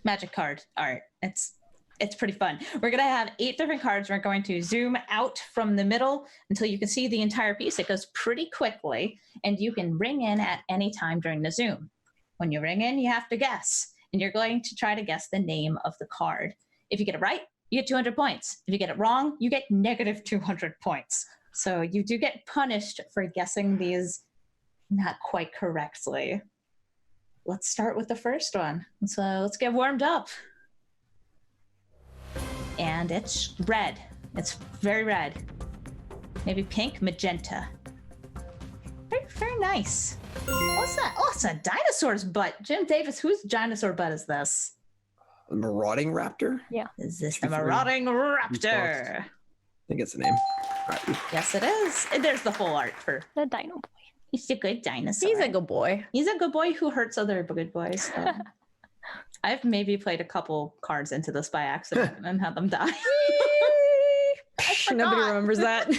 Magic card art. It's pretty fun. We're going to have 8 different cards. We're going to zoom out from the middle until you can see the entire piece. It goes pretty quickly, and you can ring in at any time during the zoom. When you ring in, you have to guess, and you're going to try to guess the name of the card. If you get it right, you get 200 points. If you get it wrong, you get negative 200 points. So you do get punished for guessing these not quite correctly. Let's start with the first one. So let's get warmed up. And it's red. It's very red. Maybe pink, magenta. Very, very nice. What's that? Oh, it's a dinosaur's butt. Jim Davis, whose dinosaur butt is this? The Marauding Raptor? I Is this the Good for me. Marauding Raptor? think it's the name. All right. Yes, it is. And there's the whole art for. the Dino Boy. He's a good dinosaur. He's a good boy. He's a good boy who hurts other good boys. So. I've maybe played a couple cards into this by accident and had them die. Nobody forgot. remembers that.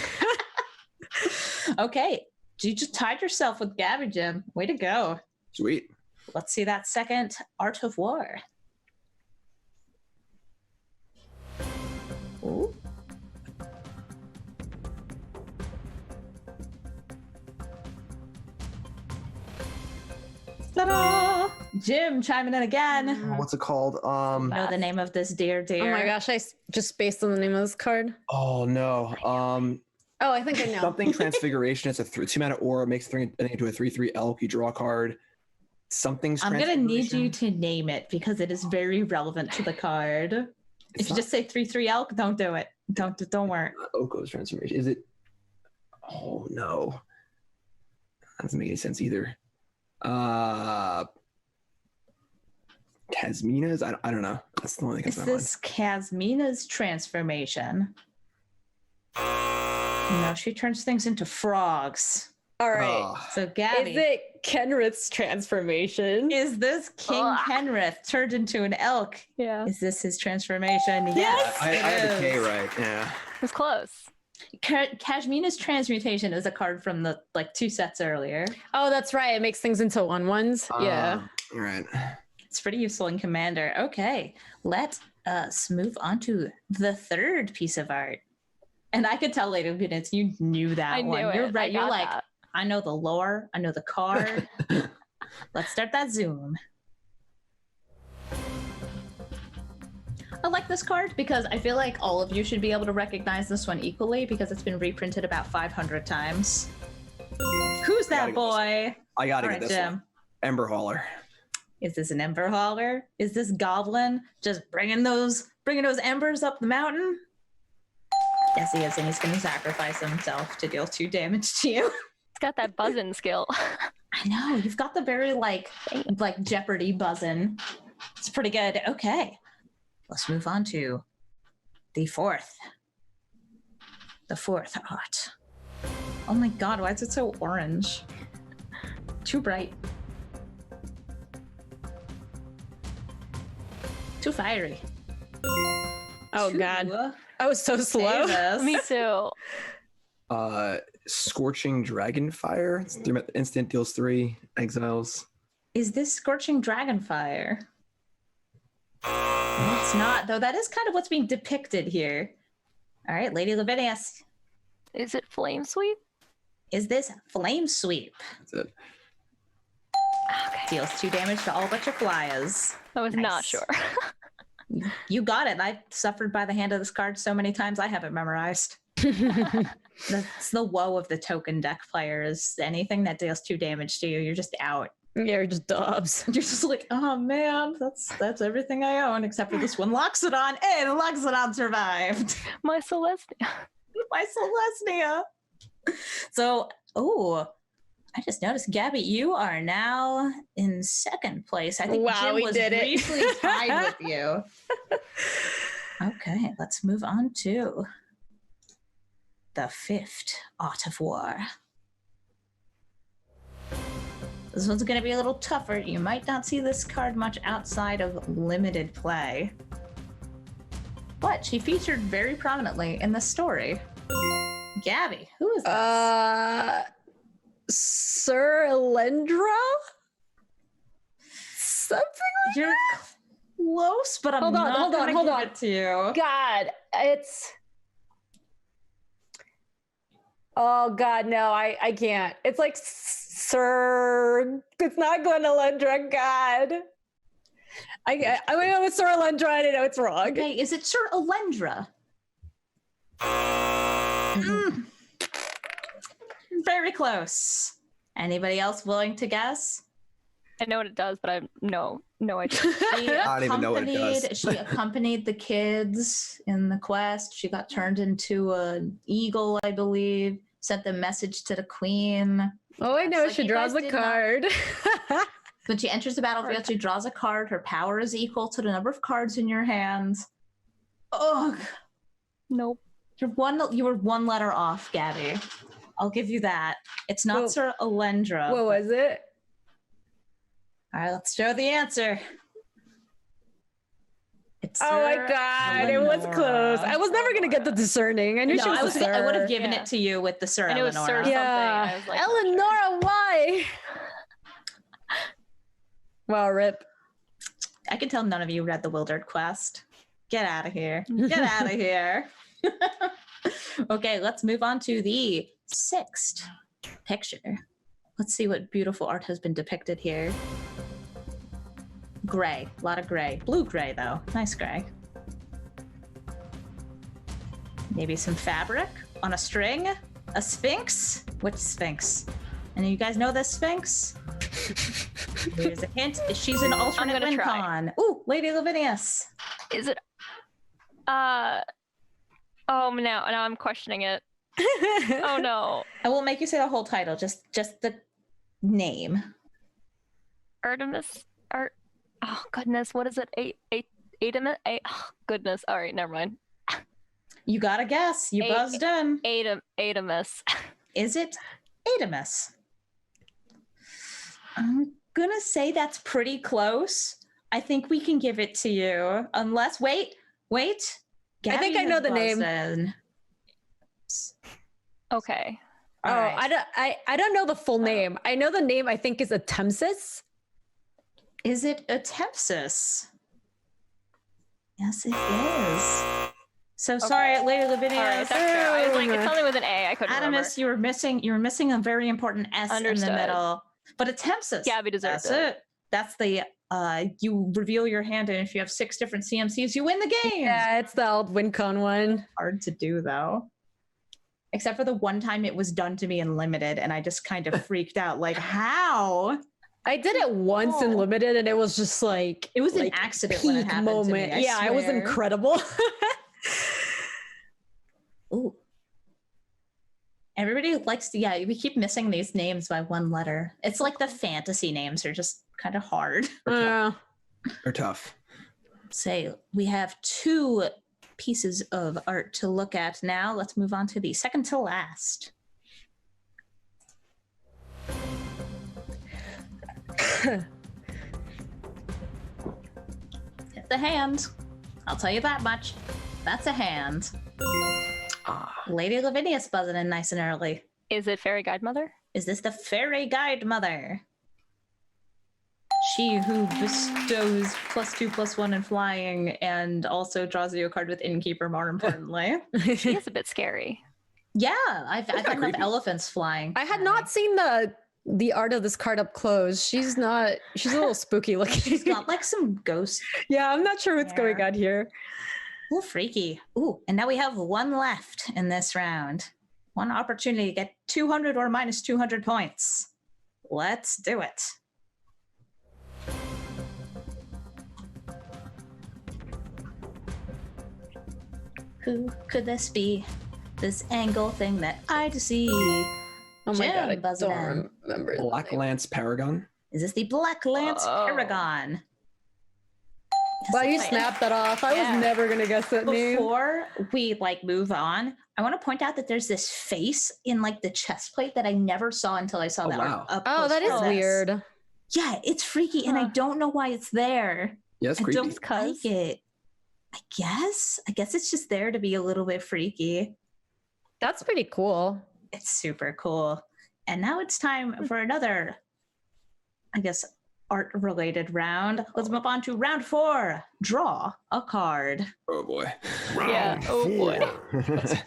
Okay, you just tied yourself with Gabby, Jim. Way to go. Sweet. Let's see that second Art of War. Ooh. Ta-da! Jim chiming in again. What's it called? Know the name of this dear. Oh my gosh, just spaced on the name of this card. Oh no. Oh, I think I know. Something Transfiguration. It's a 2-mana aura, makes thing into a 3/3 elk. You draw a card. Something's I'm gonna need you Transfiguration. to name it because it is very relevant to the card. It's If you not just say 3/3 elk, don't do it. Don't worry. Oko's transformation. Is it? Oh no. That doesn't make any sense either. Tasmina's? I don't know. That's the only thing Is that's in my mind. this Casmina's transformation? No, she turns things into frogs. All right. Oh, So Gabby, Is it Kenrith's transformation? is this King Ugh. Kenrith turned into an elk? Yeah, it Is this his transformation? Yes, I had the it K is. right. Yeah. was close. Kashmina's transmutation is a card from the 2 sets earlier. Oh, that's right. It makes things into 1/1s. Yeah. All right. It's pretty useful in Commander. Okay, let us move on to the third piece of art. And I could tell, LadyLavinias, you knew that I one. knew You're it. right. I You're got like, that. I know the lore. I know the card. Let's start that zoom. I like this card because I feel like all of you should be able to recognize this one equally because it's been reprinted about 500 times. Who's that Gotta get this boy? I gotta All get right, this Jim. one. Ember Hauler. Is this an ember hauler? Is this goblin just bringing those embers up the mountain? Yes, he is, and he's going to sacrifice himself to deal 2 damage to you. It's got that buzzing skill. I know, you've got the very like Jeopardy buzzing. It's pretty good. Okay, let's move on to the fourth art. Oh my god, why is it so orange? Too bright. Too fiery. Oh, God. I was so slow. Famous. Me too. Scorching Dragonfire. It's 3 instant, deals 3, exiles. Is this Scorching Dragonfire? No, it's not, though. That is kind of what's being depicted here. All right, LadyLavinias. Is it Flame Sweep? Is this Flame Sweep? That's it. Okay. Deals 2 damage to all but your flyers. I was not Nice. sure. You got it. I suffered by the hand of this card so many times I have it memorized. That's the woe of the token deck players. Anything that deals 2 damage to you, you're just out. Yeah, just dubs. You're just like, oh man, that's everything I own except for this one. Loxodon, and Loxodon survived. My Celestia. My Celestia. So, I just noticed, Gabby, you are now in 2nd place. I think Wow, Jim we was did it. briefly tied with you. Okay, let's move on to the 5th Art of War. This one's going to be a little tougher. You might not see this card much outside of limited play. But she featured very prominently in the story. Gabby, who is this? Sir Elendra? Something like You're close, but I'm Hold on, not hold on, gonna hold give on. it to you. God, it's. Oh God, no, I can't. It's like Sir. It's not going to Elendra. God, I went with Sir Elendra. I didn't know it's wrong. Okay, is it Sir Elendra? Mm. Very close. Anybody else willing to guess? I know what it does, but I have no idea. She I don't even know what it does. She accompanied the kids in the quest. She got turned into an eagle, I believe. Sent the message to the queen. Oh, I know. Like She you draws guys a did not- card. When she enters the battlefield, she draws a card. Her power is equal to the number of cards in your hands. Ugh. Nope. You were 1 letter off, Gabby. I'll give you that. It's not Whoa. Sir Elendra. What was it? All right, let's show the answer. It's Oh my Sir God, it was close. I was never gonna get the discerning. I knew No, she was I would have Sir. given Yeah. it to you with the Sir And it was Eleanor. Sir- Yeah, something. I was like, Eleonora, why? Well, rip. I can tell none of you read the Wildered Quest. Get out of here. Get out of here. Okay, let's move on to the 6th picture. Let's see what beautiful art has been depicted here. Gray. A lot of gray. Blue gray, though. Nice gray. Maybe some fabric on a string. A sphinx? Which sphinx? And you guys know this sphinx? Here's a hint. She's an alternate win con. Ooh, Lady Lavinias. Is it? Oh, now I'm questioning it. Oh no. I won't make you say the whole title. Just the name. Artemis. Oh goodness. What is it? Artemis. Oh goodness. All right. Never mind. You got to guess. You buzzed in. Artemis. Is it Artemis? I'm gonna say that's pretty close. I think we can give it to you. Unless, wait. I think I know the name. Okay. All right. I don't know the full name. I know the name. I think is Attempsis. Is it Attempsis? Yes, it is. So sorry, Lady Lavinias. All right, that's fair. I was like, it's something with an A. I couldn't remember. You were missing a very important S Understood. in the middle. But Attempsis. Gabby deserves it. That's the you reveal your hand, and if you have 6 different CMCs, you win the game. Yeah, it's the old WinCon one. Hard to do though. Except for the one time it was done to me in limited, and I just kind of freaked out. Like, how? I did it once in limited, and it was just like it was an accident when it happened moment. to me. It was incredible. Ooh. Everybody likes to, we keep missing these names by one letter. It's like the fantasy names are just kind of hard. They're tough. Say, we have 2 pieces of art to look at now. Let's move on to the second to last. It's a hand. I'll tell you that much. That's a hand. Lady Lavinias buzzing in nice and early. Is it Fairy Guide Mother? Is this the Fairy Guide Mother? She who bestows +2/+1 in flying and also draws you a card with Innkeeper, more importantly. She is a bit scary. Yeah, I've had enough elephants flying. I had not seen the art of this card up close. She's a little spooky looking. She's got like some ghost. Yeah, I'm not sure what's going on here. Ooh, freaky. Ooh, and now we have 1 left in this round. 1 opportunity to get 200 or minus 200 points. Let's do it. Who could this be? This angle thing that I see. Oh my god, I don't remember. Black Lance Paragon. Is this the Black Lance Paragon? Wow, you snapped that off. I was never gonna guess that name. Before we move on, I want to point out that there's this face in the chest plate that I never saw until I saw that. Wow. Oh, that is weird. Yeah, it's freaky, and I don't know why it's there. Yeah, it's creepy. I don't like it. I guess it's just there to be a little bit freaky. That's pretty cool. It's super cool. And now it's time for another, art-related round. Let's move on to round 4. Draw a card. Oh boy. Round 4.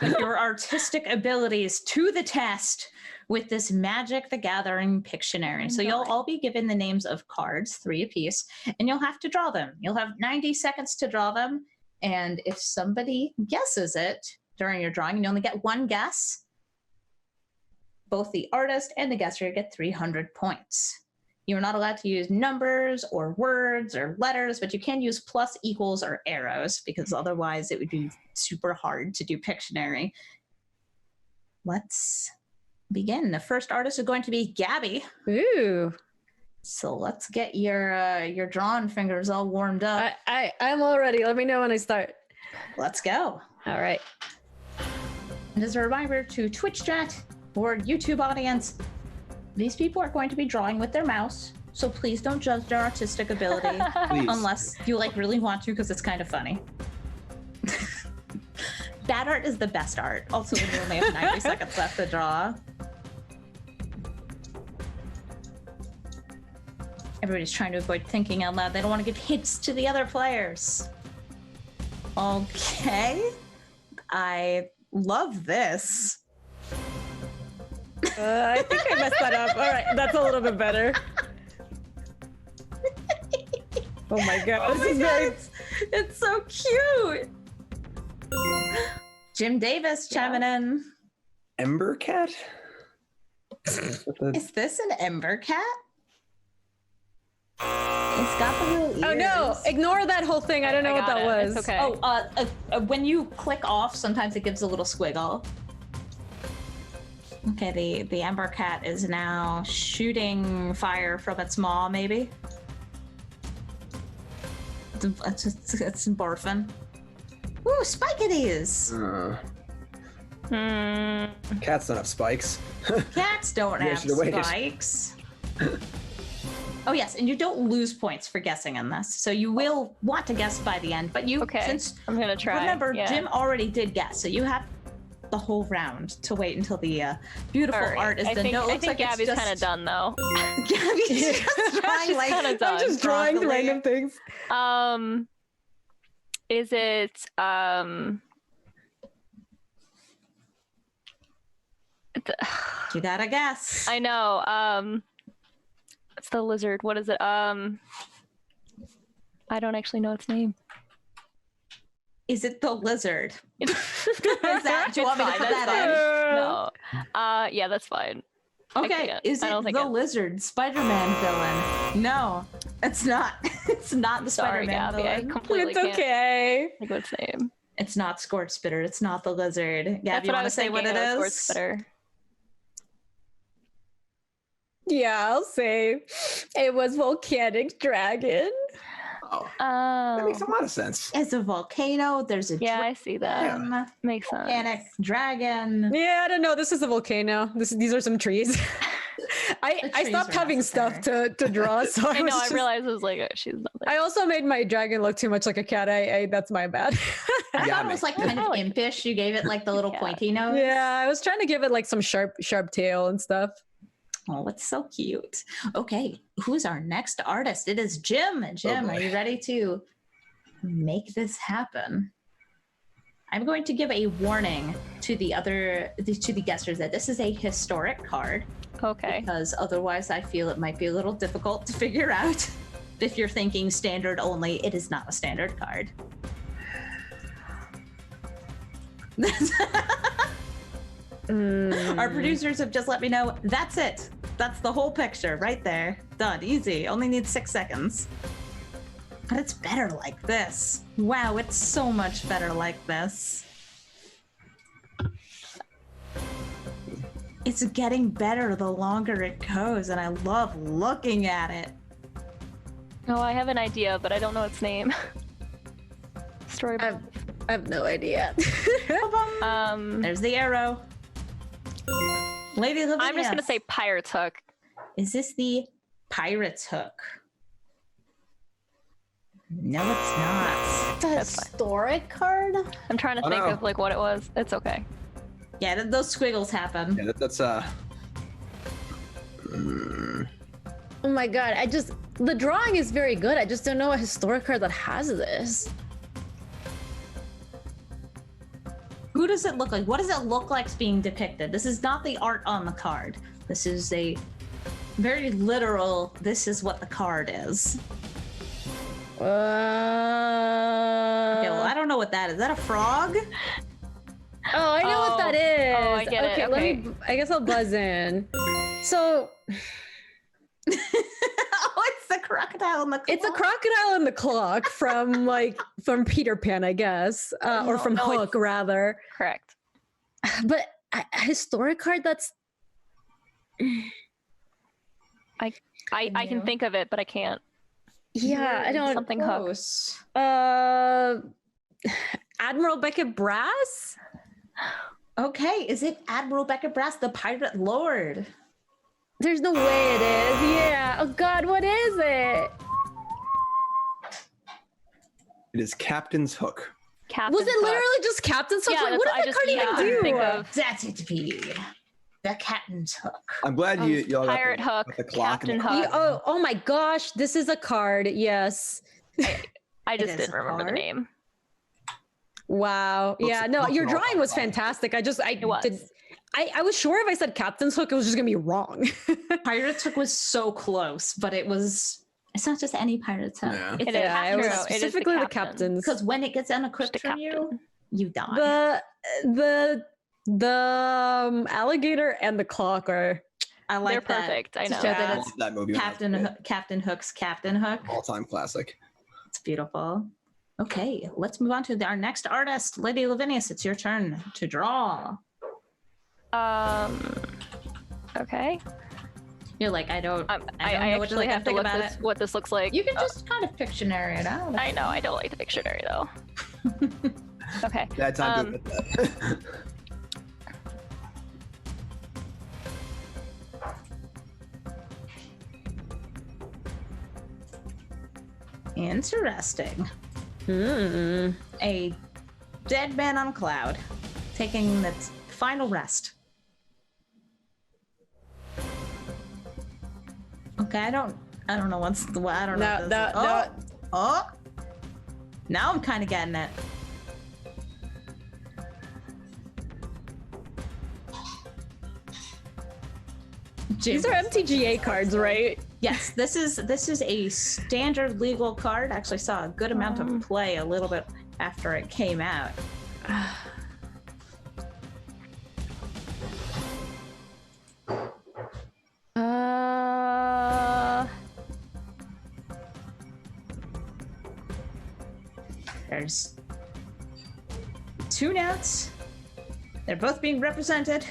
Put your artistic abilities to the test with this Magic the Gathering Pictionary. So you'll all be given the names of cards, 3 apiece, and you'll have to draw them. You'll have 90 seconds to draw them. And if somebody guesses it during your drawing, and you only get 1 guess, both the artist and the guesser get 300 points. You're not allowed to use numbers or words or letters, but you can use plus, equals, or arrows, because otherwise it would be super hard to do Pictionary. Let's begin. The first artist is going to be Gabby. Ooh. So let's get your drawing fingers all warmed up. I'm all ready. Let me know when I start. Let's go. All right. And as a reminder to Twitch chat or YouTube audience, these people are going to be drawing with their mouse, so please don't judge their artistic ability unless you really want to, because it's kind of funny. Bad art is the best art. Also, when you only have 90 seconds left to draw. Everybody's trying to avoid thinking out loud. They don't want to give hints to the other players. Okay. I love this. I think I messed that up. All right, that's a little bit better. Oh my god, Oh this my is God, very. it's so cute. Jim Davis chiming in. Ember cat. Is this an ember cat? It's got the little ears. Oh no! Ignore that whole thing. I don't know what got that it. was. It's okay. Oh, when you click off, sometimes it gives a little squiggle. Okay, the ember cat is now shooting fire from its maw, maybe. It's barfing. Ooh, spikities! Cats don't have spikes. Cats don't Yeah, have should've waited. spikes. Oh yes, and you don't lose points for guessing in this, so you will want to guess by the end. But you, Okay, since I'm gonna try. remember, yeah. Jim already did guess, so you have the whole round to wait until the beautiful All right. art is I done. think, No, it I looks think like Gabby's it's kind of done though. Gabby's just drawing like kinda done. I'm just drawing broccoli. random things. Is it You gotta guess. I know. It's the lizard. What is it? I don't actually know its name. Is it the lizard? Is that? Do you want me to put that in? No. Yeah, that's fine. Okay, can't. is I it don't think the it- lizard Spider-Man villain? No, it's not. It's not the Sorry, Spider-Man Gabby. I villain. completely It's can't okay. think of its name. It's not Scorch Spitter. It's not the lizard. Gabby, That's you what I want to was say what it thinking. is? Spitter. Yeah, I'll say it was volcanic dragon. Oh, that Oh. makes a lot of sense. It's a volcano. There's a Yeah, I see that. dragon, Makes sense. volcanic dragon. Yeah, I don't know. This is a volcano. These are some trees. I trees stopped are having stuff to draw, so I was know. I just- realized it was like she's nothing. I also made my dragon look too much like a cat. I that's my bad. I Yeah, thought it was like kind of like- impish. You gave it like the little Yeah. pointy nose. Yeah, I was trying to give it like some sharp tail and stuff. Oh, it's so cute. Okay, who's our next artist? It is Jim. Jim, boy. are you ready to make this happen? I'm going to give a warning to the guessers that this is a historic card, Okay. because otherwise I feel it might be a little difficult to figure out. If you're thinking standard only, it is not a standard card. Our producers have just let me know that's it. That's the whole picture right there. Done. Easy. Only needs 6 seconds. But it's better like this. Wow, it's so much better like this. It's getting better the longer it goes, and I love looking at it. Oh, I have an idea, but I don't know its name. Story. I have no idea. There's the arrow. LadyLavinias. I'm just gonna say Pirate's Hook. Is this the Pirate's Hook? No, it's not. The That's fine. historic card? I'm trying to Oh, think no. of like what it was. It's okay. Yeah, those squiggles happen. Yeah, that's Oh my god, the drawing is very good. I just don't know a historic card that has this. Who does it look like? What does it look like being depicted? This is not the art on the card. This is a very literal, this is what the card is. Okay, well, I don't know what that is. Is that a frog? Oh, I know what that is. Oh, I get it. Okay, let me. I guess I'll buzz in. So Oh, it's the crocodile in the it's a claw. crocodile in the clock from Peter Pan, I guess, or from no, Hook rather. Correct. But a historic card that's I can think of it, but I can't. yeah, I don't. Something Hook. Close. Admiral Beckett Brass. Okay, is it Admiral Beckett Brass, the pirate lord? There's no way it is. Yeah. Oh God, what is it? It is Captain's Hook. Captain Was it Hook. literally just Captain's Hook? Yeah, Like, what that's- does I the just- card yeah, even think do? of- That's it, be the captain's hook. I'm glad y'all got Pirate Hook, got the clock and Captain the Hook. Oh my gosh, this is a card. Yes. I just is didn't a remember the card? name. Wow. Looks Yeah. No, your functional drawing was card. fantastic. I was. did. I was sure if I said Captain's Hook, it was just gonna be wrong. Pirate's hook was so close, but it was It's not just any pirate's hook. Yeah. It's Yeah, it was It is the specifically the captain. captains. because when it gets unequipped Just a from you, captain. you die. The alligator and the clock are I like They're that. perfect. I To know. show I that love it's that movie. Captain Hook's Captain Hook. All-time classic. It's beautiful. Okay, let's move on to our next artist, Lady Lavinias. It's your turn to draw. Okay. You're like, I don't I know what to actually think. have to Think look about what this looks like. You can just kind of Pictionary it out. I know. I don't like the Pictionary though. Okay. Bad time to admit that. Interesting. Hmm. A dead man on a cloud, taking its final rest. Okay, I don't know what's the. I don't know. No. Oh, now I'm kind of getting it. These are MTGA cards, right? Yes, this is a standard legal card. Actually saw a good amount of play a little bit after it came out. There's two notes. They're both being represented.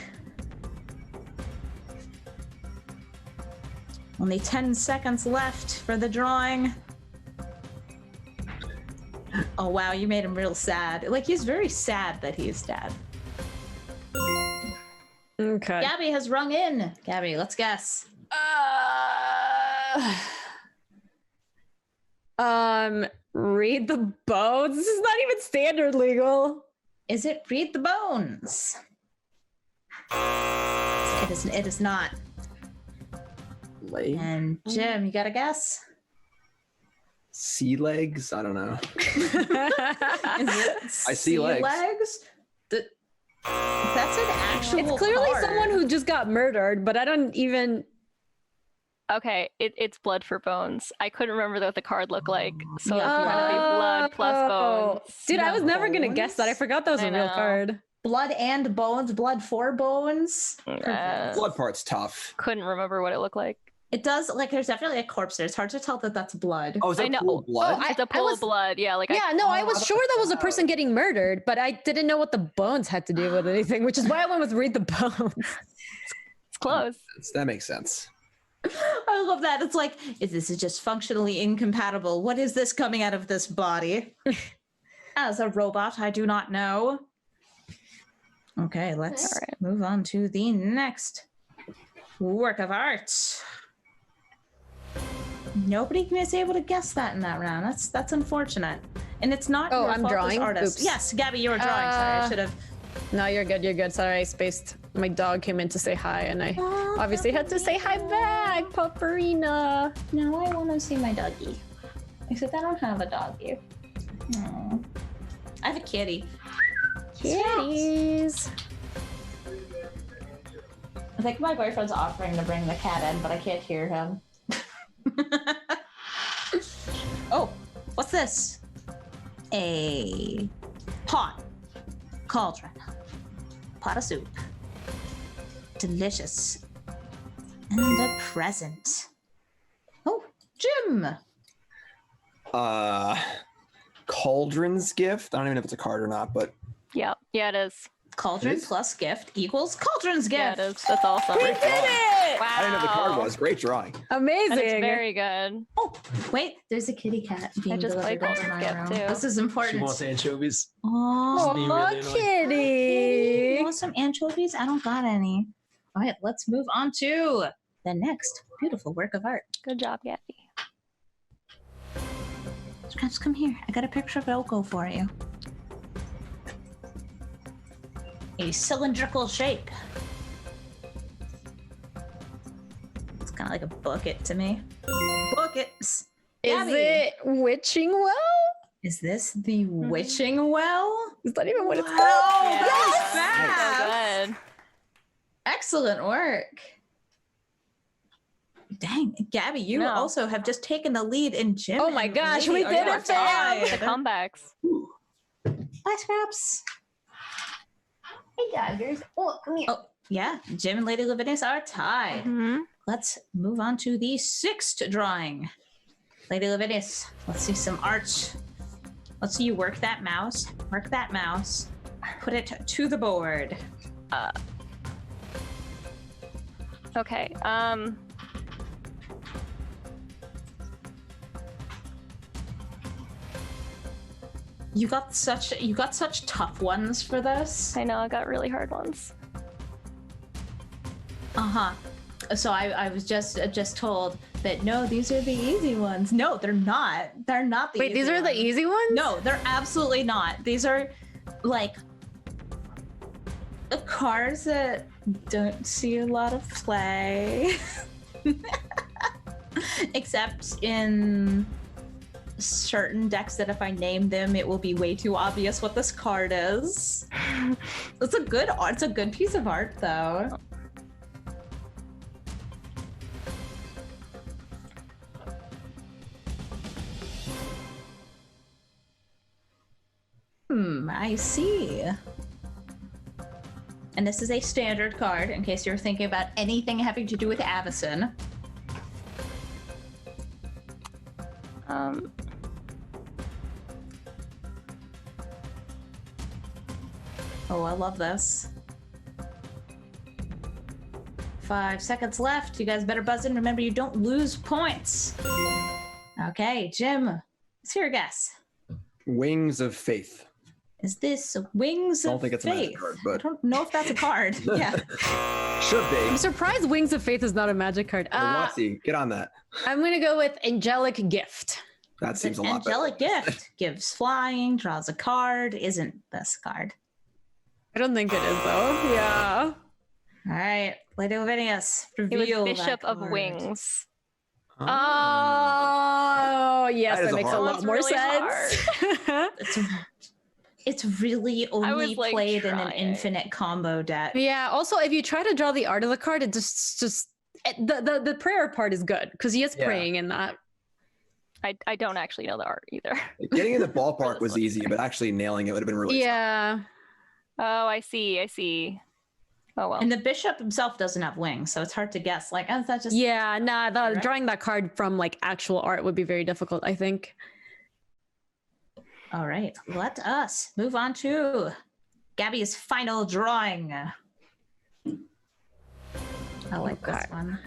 Only 10 seconds left for the drawing. Oh wow, you made him real sad. Like, he's very sad that he's dead. Okay. Gabby has rung in. Gabby, let's guess. Read the bones. This is not even standard legal. Is it Read the Bones? It is not. Leg? And Jim, you got a guess? Sea legs? I don't know. Is it I see legs. That's an actual It's clearly card. someone who just got murdered, but I don't even. Okay, it's blood for bones. I couldn't remember what the card looked like, so Yeah. it's gonna be blood plus bones. Dude, I was Not never gonna guess that. I bones? forgot that was I a real know. card. Blood and bones, blood for bones. Blood part's tough. Couldn't remember what it looked like. It does, like, there's definitely a corpse there. It's hard to tell that that's blood. Oh, is I that know. pool of blood? Oh, It's a pool was- of blood. Yeah, like Yeah, no, I Oh, was sure that was a person getting murdered, but I didn't know what the bones had to do with anything, which is why I went with read the bones. it's close. That makes sense. I love that. It's like, this is just functionally incompatible. What is this coming out of this body? As a robot, I do not know. Okay, let's All right. move on to the next work of art. Nobody was able to guess that in that round. That's unfortunate. And it's not Oh, your I'm fault as drawing? artist. Oops. Yes, Gabby, you were drawing. Sorry, I should have. No, you're good. You're good. Sorry, I spaced. My dog came in to say hi, and I obviously had to say hi back, Paparina. Now I want to see my doggy. Except I don't have a doggy. Aw. I have a kitty. Kitties. I think my boyfriend's offering to bring the cat in, but I can't hear him. Oh, what's this? A pot. Cauldron. Pot of soup. Delicious. And a present. Oh, Jim! Cauldron's gift. I don't even know if it's a card or not, but Yeah, it is. Cauldron It is? plus gift equals Cauldron's gift. Yeah, it is. That's awesome. We did it! Wow. I didn't know the card was. Great drawing. Amazing. That is very good. Oh, wait, there's a kitty cat being just played delivered into Cauldron's my gift, room. too. This is important. She wants anchovies. Oh, Being Aw, really annoying. kitty. you want some anchovies? I don't got any. All right, let's move on to the next beautiful work of art. Good job, Gabby. Just come here. I got a picture of Elko for you. A cylindrical shape. It's kind of like a bucket to me. Buckets. Is Gabby. it witching well? Is this the witching well? Is that even what it's Wow, called? that was So fast. good. Excellent work. Dang, Gabby, you No. also have just taken the lead in Jim. Oh my and gosh, Lady we are did now it, fam! The tied. comebacks. Bye, Scraps. Hey, daggers. Oh, come here. Oh, yeah, Jim and Lady Lavinias are tied. Mhm. Let's move on to the 6th drawing. Lady Lavinias, let's see some art. Let's see you work that mouse. Work that mouse. Put it to the board. Okay. You got such tough ones for this. I know I got really hard ones. Uh-huh. So I was just told that no, these are the easy ones. No, they're not. They're not the Wait, easy these are the ones. easy ones? No, they're absolutely not. These are like the cards that don't see a lot of play. Except in certain decks that if I name them, it will be way too obvious what this card is. It's a good art. It's a good piece of art, though. I see. And this is a standard card, in case you're thinking about anything having to do with Avacyn. Oh, I love this. 5 seconds left. You guys better buzz in. Remember, you don't lose points. Okay, Jim, let's hear a guess. Wings of Faith. Is this Wings I don't of think it's a magic Faith? card, I but don't know if that's a card. Yeah. should I'm be. surprised Wings of Faith is not a magic card. Watsy, get on that. I'm gonna go with Angelic Gift. That seems a lot Angelic better. Gift gives flying, draws a card, isn't this card. I don't think it is though. Yeah. All right, Lady Lavinias, It reveal was Bishop that of card. Wings. Oh, yes, That is that a makes a hard lot one. more It's really sense. It's really only was, like, played in an trying. infinite combo deck. Yeah. Also, if you try to draw the art of the card, it the prayer part is good because he is Yeah. praying in that. I don't actually know the art either. Getting in the ballpark this was one. easy, but actually nailing it would have been really tough. Yeah. Oh, I see. Oh well. And the bishop himself doesn't have wings, so it's hard to guess. Like, is that just Yeah. Nah. Right. Drawing that card from like actual art would be very difficult, I think. All right, let us move on to Gabby's final drawing. I like this one.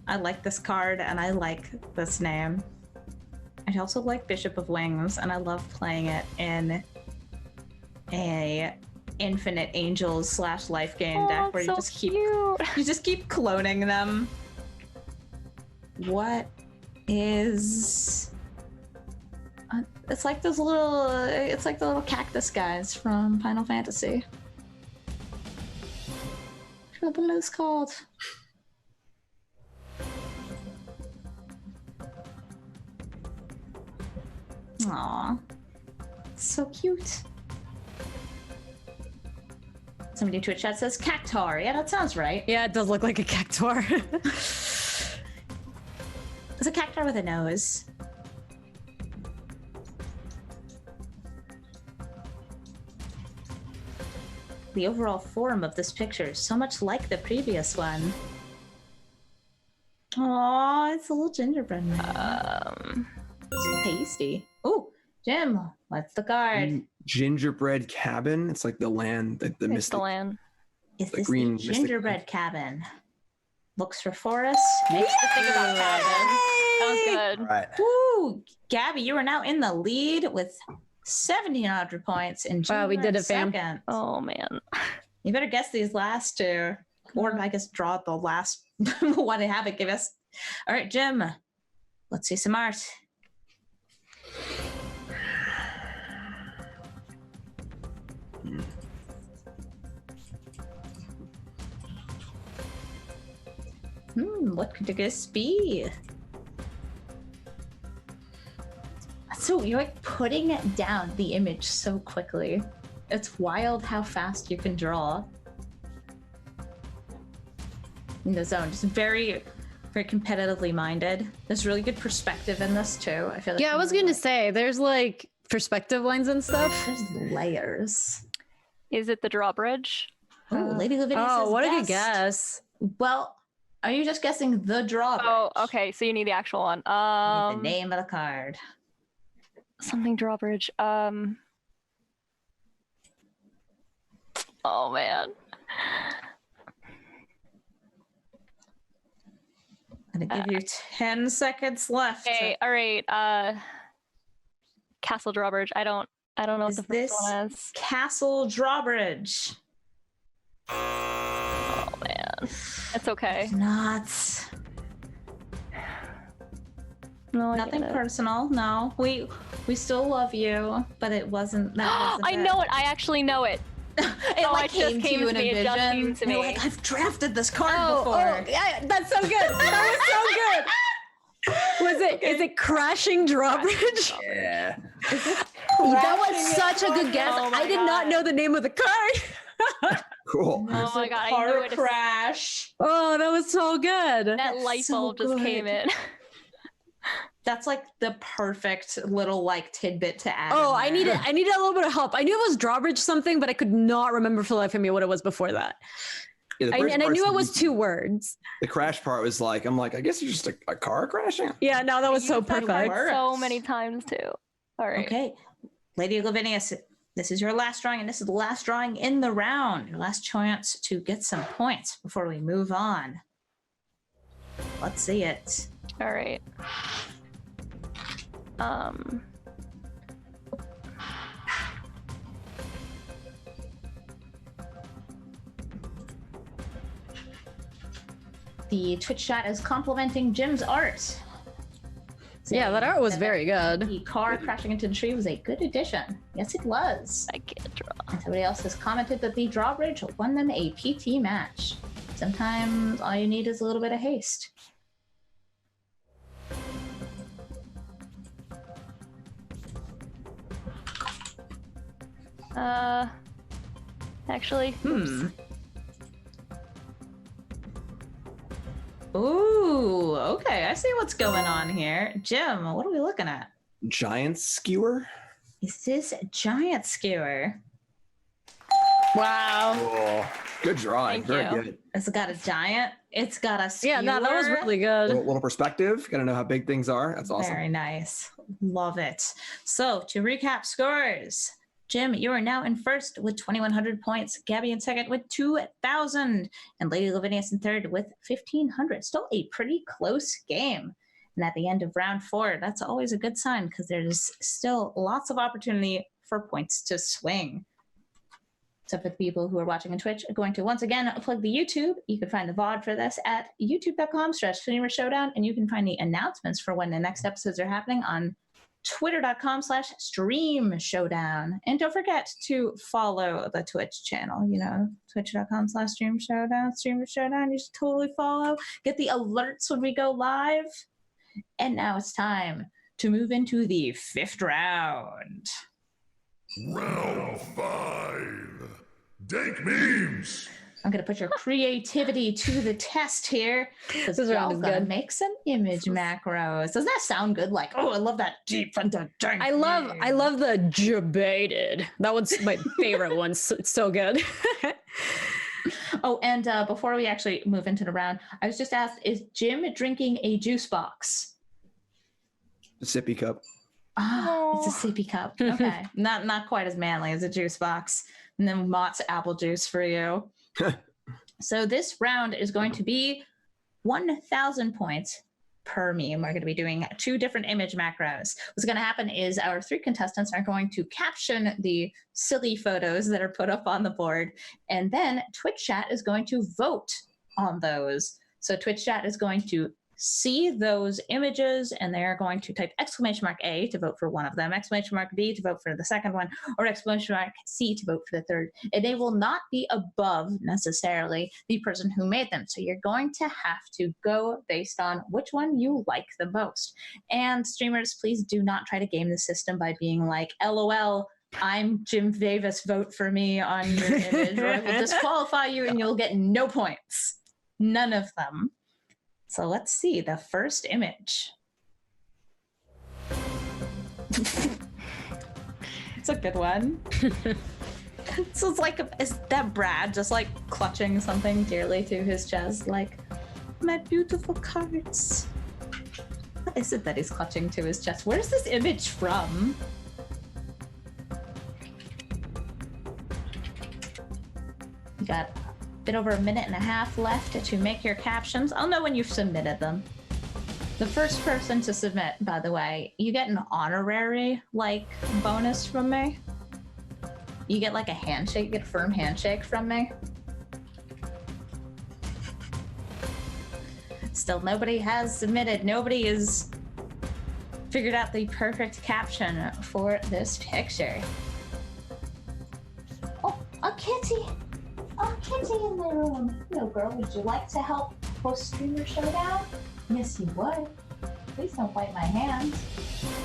I like this card, and I like this name. I also like Bishop of Wings, and I love playing it in a Infinite Angels / Life Gain deck where you just keep cloning them. What is? It's like those little. It's like the little cactus guys from Final Fantasy. I forgot what it's called. Aww, so cute. Somebody in Twitch chat says cactar. Yeah, that sounds right. Yeah, it does look like a cactuar. It's a cactar with a nose. The overall form of this picture is so much like the previous one. Aww, it's a little gingerbread man. So tasty. Oh, Jim, what's the card? Gingerbread Cabin. It's like the land, the It's the mystic. land. Is the this green the mystic gingerbread cabin? Looks for forest. Makes the thing about cabin. Sounds good. All right. Woo! Gabby, you are now in the lead with 1,700 points in Wow, we did it, fam. second. Oh man. You better guess these last two. Or I guess draw the last one and have it give us. All right, Jim. Let's see some art. What could this be? So you're like putting down the image so quickly. It's wild how fast you can draw in the zone. Just very, very competitively minded. There's really good perspective in this too. I feel like Yeah, I was going to say, there's like perspective lines and stuff. there's layers. Is it the drawbridge? Oh, Lady Lavinia says what a yes. good guess. Well, are you just guessing the drawbridge? Oh, okay. So you need the actual one. You need the name of the card. Something drawbridge. Oh man. I'm gonna give you 10 seconds left. Okay. All right. Castle drawbridge. I don't know Is what the this first one is. Castle Drawbridge? Oh man. It's okay. Not. No, I Nothing get it. personal. No, we still love you, but it wasn't. That wasn't I know it. I actually know it. It Oh, like it just came to came you to in a me. It just came vision. to You're me. like, I've drafted this card Oh, before. yeah, that's so good. That was so good. Was it? Is it crashing drawbridge? Yeah. That was such a good guess. Oh my I did not God. know the name of the card. Cool. There's Oh my a God, I car knew it. crash. Oh, that was so good. That That's light so bulb just came good. in. That's like the perfect little like tidbit to add. Oh, in I there. needed a little bit of help. I knew it was drawbridge something, but I could not remember for the life of me what it was before that. Yeah, the And first I part's knew it was easy. 2 words. The crash part was like, I'm like, I guess it's just a car crashing. Yeah, no, that was so Use that perfect. word. So many times too. All right. Okay, Lady Lavinias, this is your last drawing, and this is the last drawing in the round. Your last chance to get some points before we move on. Let's see it. All right. The Twitch chat is complimenting Jim's art. Yeah, that art was very good. The car crashing into the tree was a good addition. Yes, it was. I can't draw. And somebody else has commented that the drawbridge won them a PT match. Sometimes all you need is a little bit of haste. Actually, oops. Ooh, okay. I see what's going on here. Jim, what are we looking at? Giant skewer. Is this a giant skewer? Wow. Oh, good drawing. Thank Very you. good. It's got a giant. It's got a skewer. Yeah, no, that was really good. Little perspective. Got to know how big things are. That's awesome. Very nice. Love it. So to recap scores, Jim, you are now in first with 2,100 points. Gabby in second with 2,000. And Lady Lavinias in third with 1,500. Still a pretty close game. And at the end of round 4, that's always a good sign because there's still lots of opportunity for points to swing. So for the people who are watching on Twitch, I'm going to once again plug the YouTube. You can find the VOD for this at youtube.com/Streamer Showdown. And you can find the announcements for when the next episodes are happening on twitter.com/Stream Showdown. And don't forget to follow the Twitch channel, twitch.com/Stream Showdown, Streamer Showdown. You should totally follow. Get the alerts when we go live. And now it's time to move into the 5th round. Round 5. Dank memes. I'm going to put your creativity to the test here. Because This round is going to good. make some image macros. Doesn't that sound good? Like, oh, I love that deep and dank. I love the debated. That one's my favorite one. It's so good. Oh, and before we actually move into the round, I was just asked, is Jim drinking a juice box? The sippy cup. Ah, it's a sippy cup. Okay. not quite as manly as a juice box. And then Mott's apple juice for you. So this round is going to be 1,000 points per meme. We're going to be doing 2 different image macros. What's going to happen is our 3 contestants are going to caption the silly photos that are put up on the board, and then Twitch chat is going to vote on those. So Twitch chat is going to see those images, and they're going to type !A to vote for one of them, !B to vote for the second one, or !C to vote for the third. And they will not be above necessarily the person who made them. So you're going to have to go based on which one you like the most. And streamers, please do not try to game the system by being like, LOL, I'm Jim Davis, vote for me on your image, or I will disqualify you and you'll get no points. None of them. So let's see the first image. It's a good one. So it's like, is that Brad just like clutching something dearly to his chest? Like, my beautiful cards. What is it that he's clutching to his chest? Where's this image from? You got a bit over a minute and a half left to make your captions. I'll know when you've submitted them. The first person to submit, by the way, you get an honorary, like, bonus from me. You get, like, a handshake, get a firm handshake from me. Still, nobody has submitted. Nobody has figured out the perfect caption for this picture. Oh, a kitty! A kitty in the room. Hello, girl. Would you like to help host Streamer Showdown? Yes, you would. Please don't bite my hand.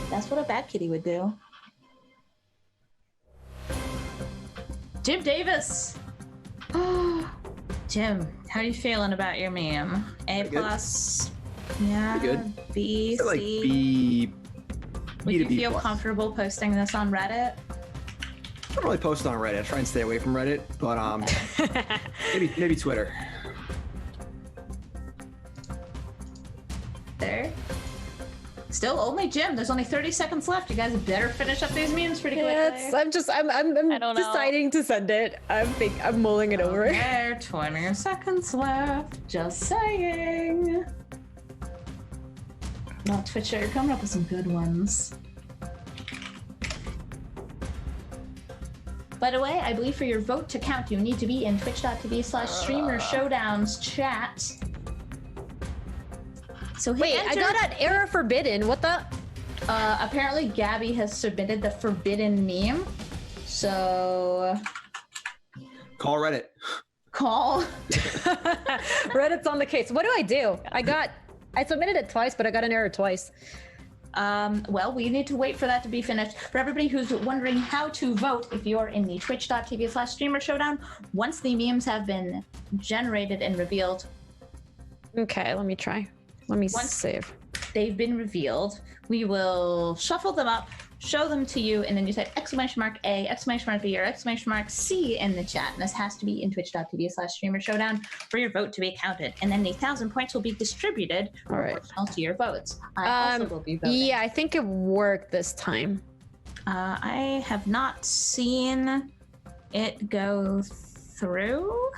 That's what a bad kitty would do. Jim Davis! Jim, how are you feeling about your meme? A plus? Yeah, good. B, I feel like C? B. Would you B feel plus. comfortable posting this on Reddit? I don't really post on Reddit. I try and stay away from Reddit, but maybe Twitter. There. Still only Jim. There's only 30 seconds left. You guys better finish up these memes pretty quickly. I'm I don't know. deciding to send it. I'm mulling it over. Okay, 20 seconds left. Just saying. Oh, Twitcher, you're coming up with some good ones. By the way, I believe for your vote to count, you need to be in twitch.tv/streamershowdowns chat. So hit Wait, I enter. got an error forbidden. What the? Apparently Gabby has submitted the forbidden meme. So Call Reddit. call. Reddit's on the case. What do? I submitted it twice, but I got an error twice. Well, we need to wait for that to be finished. For everybody who's wondering how to vote, if you're in the twitch.tv/streamer showdown, once the memes have been generated and revealed, Okay, let me try. Let me Once- save. they've been revealed, we will shuffle them up, show them to you, and then you type !A, !B, or !C in the chat. And this has to be in twitch.tv/streamer showdown for your vote to be counted. And then the 1,000 points will be distributed All right. proportional to your votes. I also will be voting. Yeah, I think it worked this time. I have not seen it go through.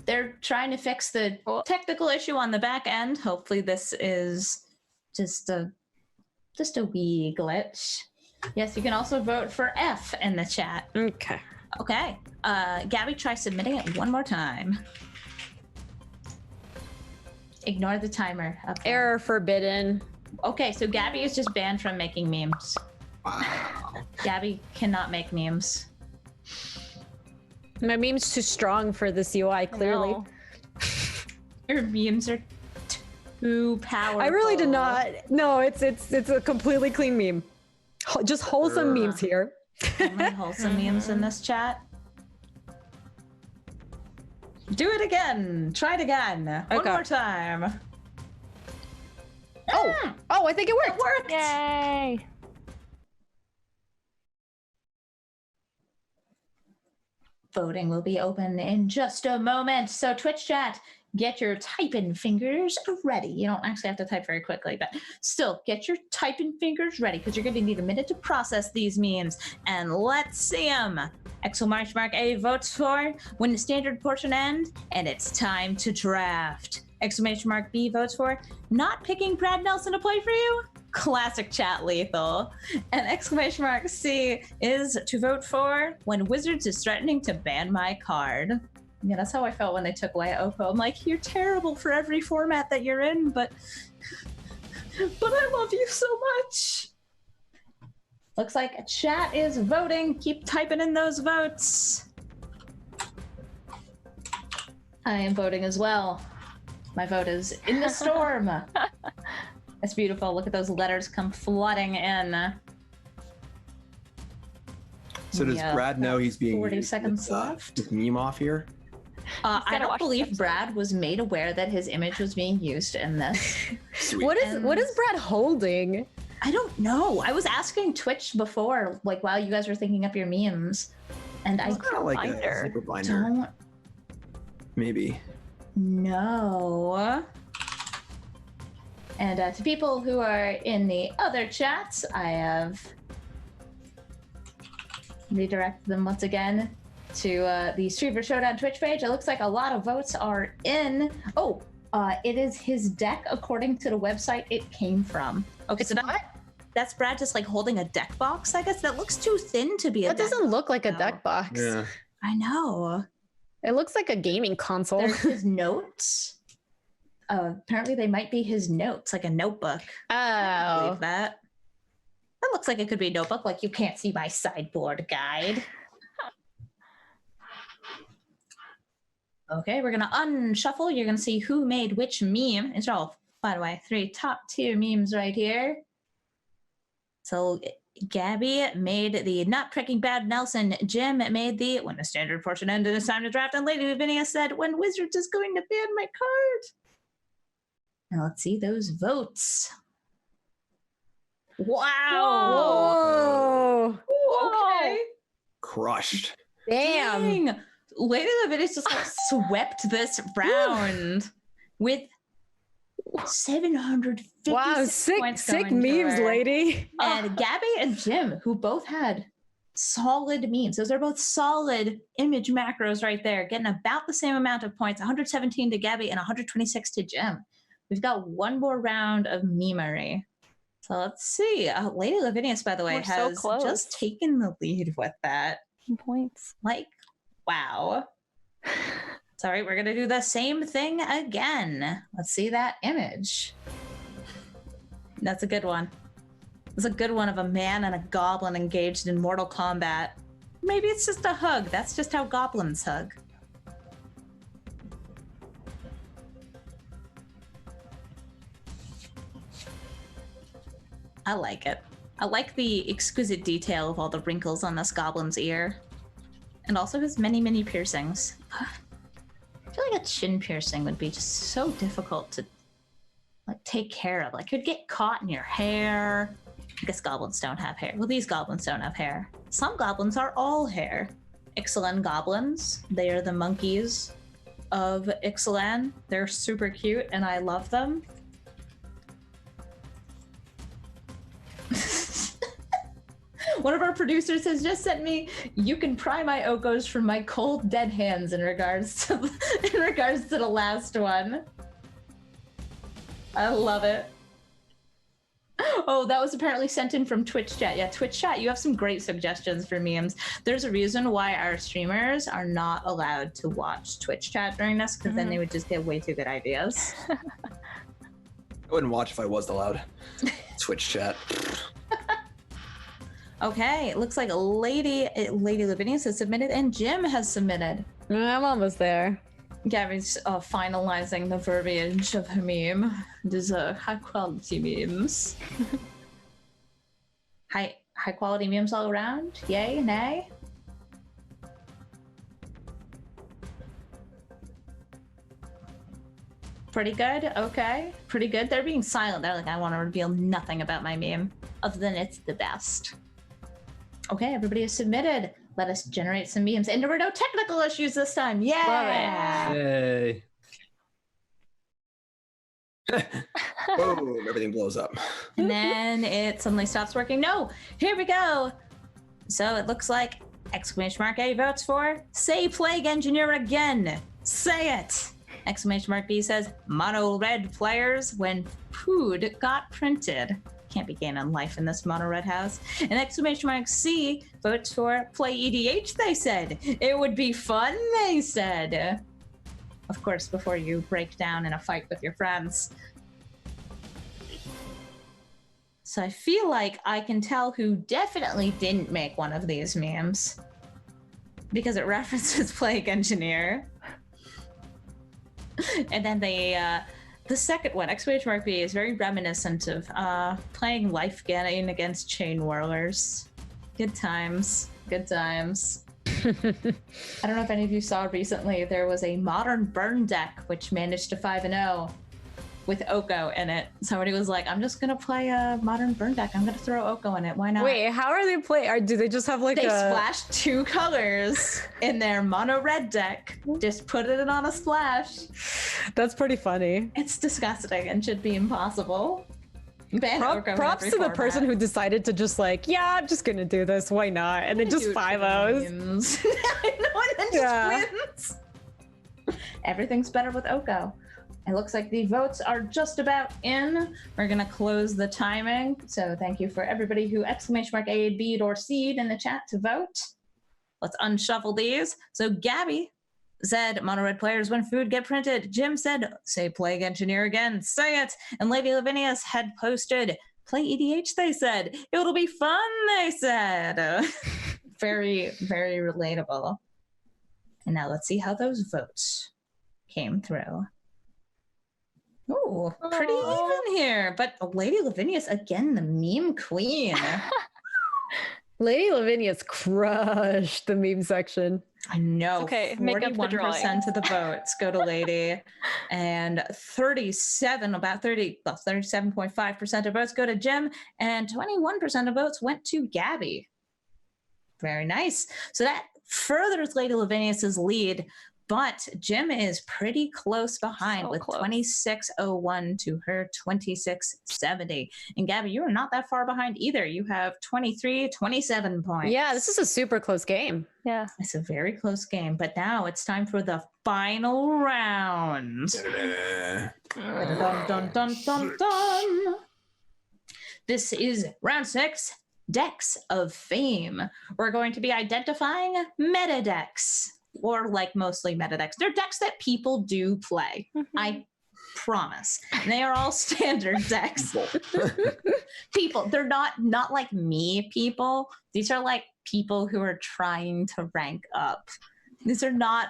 They're trying to fix the technical issue on the back end. Hopefully this is just a wee glitch. Yes, you can also vote for F in the chat. Okay. Okay. Gabby, try submitting it one more time. Ignore the timer. Up there. Error forbidden. Okay, so Gabby is just banned from making memes. Wow. Gabby cannot make memes. My meme's too strong for this UI, clearly. No. Your memes are too powerful. I really did not. No, it's a completely clean meme. Just wholesome memes here. Only wholesome memes in this chat. Do it again. Try it again. One Okay. more time. Oh, I think it It worked. worked. Yay! Voting will be open in just a moment. So Twitch chat, get your typing fingers ready. You don't actually have to type very quickly, but still get your typing fingers ready because you're going to need a minute to process these memes. And let's see them. !A votes for when the standard portion ends, and it's time to draft. !B votes for not picking Brad Nelson to play for you. Classic chat lethal. And !C is to vote for when Wizards is threatening to ban my card. Yeah, that's how I felt when they took away Oko. I'm like, you're terrible for every format that you're in, but I love you so much. Looks like chat is voting. Keep typing in those votes. I am voting as well. My vote is in the storm. That's beautiful. Look at those letters come flooding in. So does Yeah, Brad know he's being 40 used seconds with, left. with meme off here? I gotta don't watch this believe episode. Brad was made aware that his image was being used in this. Sweet. What is Brad holding? I don't know. I was asking Twitch before, like while you guys were thinking up your memes, and I It's kind of like binder. a zipper binder, don't maybe. know. And to people who are in the other chats, I have redirected them once again to the Streamer Showdown Twitch page. It looks like a lot of votes are in. Oh, it is his deck according to the website it came from. Okay, so that's Brad just like holding a deck box, I guess. That looks too thin to be a That deck doesn't look like a though. deck box. Yeah. I know. It looks like a gaming console. There's his notes. Apparently they might be his notes, like a notebook. I Oh. believe that. That looks like it could be a notebook, like you can't see my sideboard guide. Okay, we're gonna unshuffle. You're gonna see who made which meme. It's all, by the way, 3 top tier memes right here. So Gabby made the Not Breaking Bad Nelson. Jim made the When the Standard Portion Ended, It's Time to Draft. And LadyLavinias said, When Wizards is going to ban my card. Now let's see those votes. Wow. Whoa. Ooh, okay. Crushed. Damn. Dang. LadyLavinias just like swept this round with 750 Wow, sick memes, lady. And Gabby and Jim, who both had solid memes. Those are both solid image macros right there, getting about the same amount of points, 117 to Gabby and 126 to Jim. We've got one more round of memery. So let's see. LadyLavinias, by the way, We're so has close. just taken the lead with that. Points. Like, wow. Sorry, we're gonna do the same thing again. Let's see that image. That's a good one. It's a good one of a man and a goblin engaged in Mortal Kombat. Maybe it's just a hug. That's just how goblins hug. I like it. I like the exquisite detail of all the wrinkles on this goblin's ear. And also his many, many piercings. I feel like a chin piercing would be just so difficult to like take care of. Like, it would get caught in your hair. I guess goblins don't have hair. Well, these goblins don't have hair. Some goblins are all hair. Ixalan goblins. They are the monkeys of Ixalan. They're super cute and I love them. One of our producers has just sent me, you can pry my Okos from my cold dead hands in regards to the last one. I love it. Oh, that was apparently sent in from Twitch chat. Yeah, Twitch chat, you have some great suggestions for memes. There's a reason why our streamers are not allowed to watch Twitch chat during this, because then they would just get way too good ideas. I wouldn't watch if I was allowed. Twitch chat. Okay, it looks like LadyLavinias has submitted and Jim has submitted. I'm almost there. Gabby's finalizing the verbiage of her meme. These are high quality memes. high quality memes all around? Yay, nay? Pretty good, okay. Pretty good. They're being silent. They're like, I want to reveal nothing about my meme, other than it's the best. Okay, everybody has submitted. Let us generate some memes. And there were no technical issues this time. Yeah! Yay. Boom, everything blows up. And then it suddenly stops working. No, here we go. So it looks like exclamation mark A votes for say Plague Engineer again. Say it. Exclamation mark B says mono red players when food got printed. Can't be gaining life in this mono red house. And exclamation mark C votes for play EDH, they said. It would be fun, they said. Of course, before you break down in a fight with your friends. So I feel like I can tell who definitely didn't make one of these memes. Because it references Plague Engineer. And then the second one, exclamation mark B, is very reminiscent of playing Life Gain against Chain Whirlers. Good times. Good times. I don't know if any of you saw recently, there was a modern burn deck which managed to 5-0 with Oko in it. Somebody was like, I'm just going to play a modern burn deck. I'm going to throw Oko in it. Why not? Wait, how are they playing? Do they just have like They splashed 2 colors in their mono red deck. Just put it on a splash. That's pretty funny. It's disgusting and should be impossible. Ban Oko in Props every to the format. person who decided to just like, yeah, I'm just gonna do this. Why not? And then just Do it for 5-0s. memes. I know, and then just wins. Everything's better with Oko. It looks like the votes are just about in. We're gonna close the timing. So thank you for everybody who !A, B, or C in the chat to vote. Let's unshuffle these. So Gabby said, mono red players when food get printed. Jim said, say Plague Engineer again, say it. And Lady Lavinias had posted, play EDH, they said. It'll be fun, they said. Very, very relatable. And now let's see how those votes came through. Ooh, pretty even here. But Lady Lavinias, again, the meme queen. Lady Lavinia's crushed the meme section. I know. Okay, make up the drawing. 41% of the votes go to Lady, and 37.5% of votes go to Jim, and 21% of votes went to Gabby. Very nice. So that furthers Lady Lavinias's lead, but Jim is pretty close behind with 2601 to her 2670. And Gabby, you are not that far behind either. You have 27 points. Yeah, this is a super close game. Yeah. It's a very close game, but now it's time for the final round. Dun, dun, dun, dun, dun. This is round 6, Decks of Fame. We're going to be identifying meta decks, or like mostly meta decks. They're decks that people do play. I promise. And they are all standard decks. People, they're not like me people. These are like people who are trying to rank up. These are not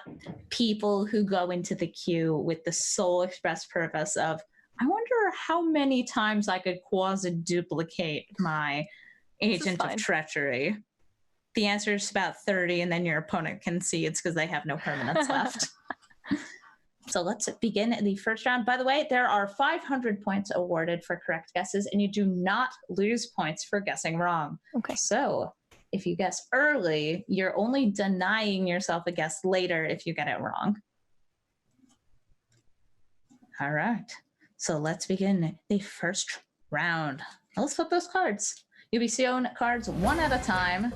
people who go into the queue with the sole express purpose of, I wonder how many times I could quasi-duplicate my Agent of Treachery. The answer is about 30, and then your opponent concedes because they have no permanents left. So let's begin the first round. By the way, there are 500 points awarded for correct guesses, and you do not lose points for guessing wrong. Okay. So if you guess early, you're only denying yourself a guess later if you get it wrong. All right. So let's begin the first round. Now let's flip those cards. You'll be shown cards one at a time,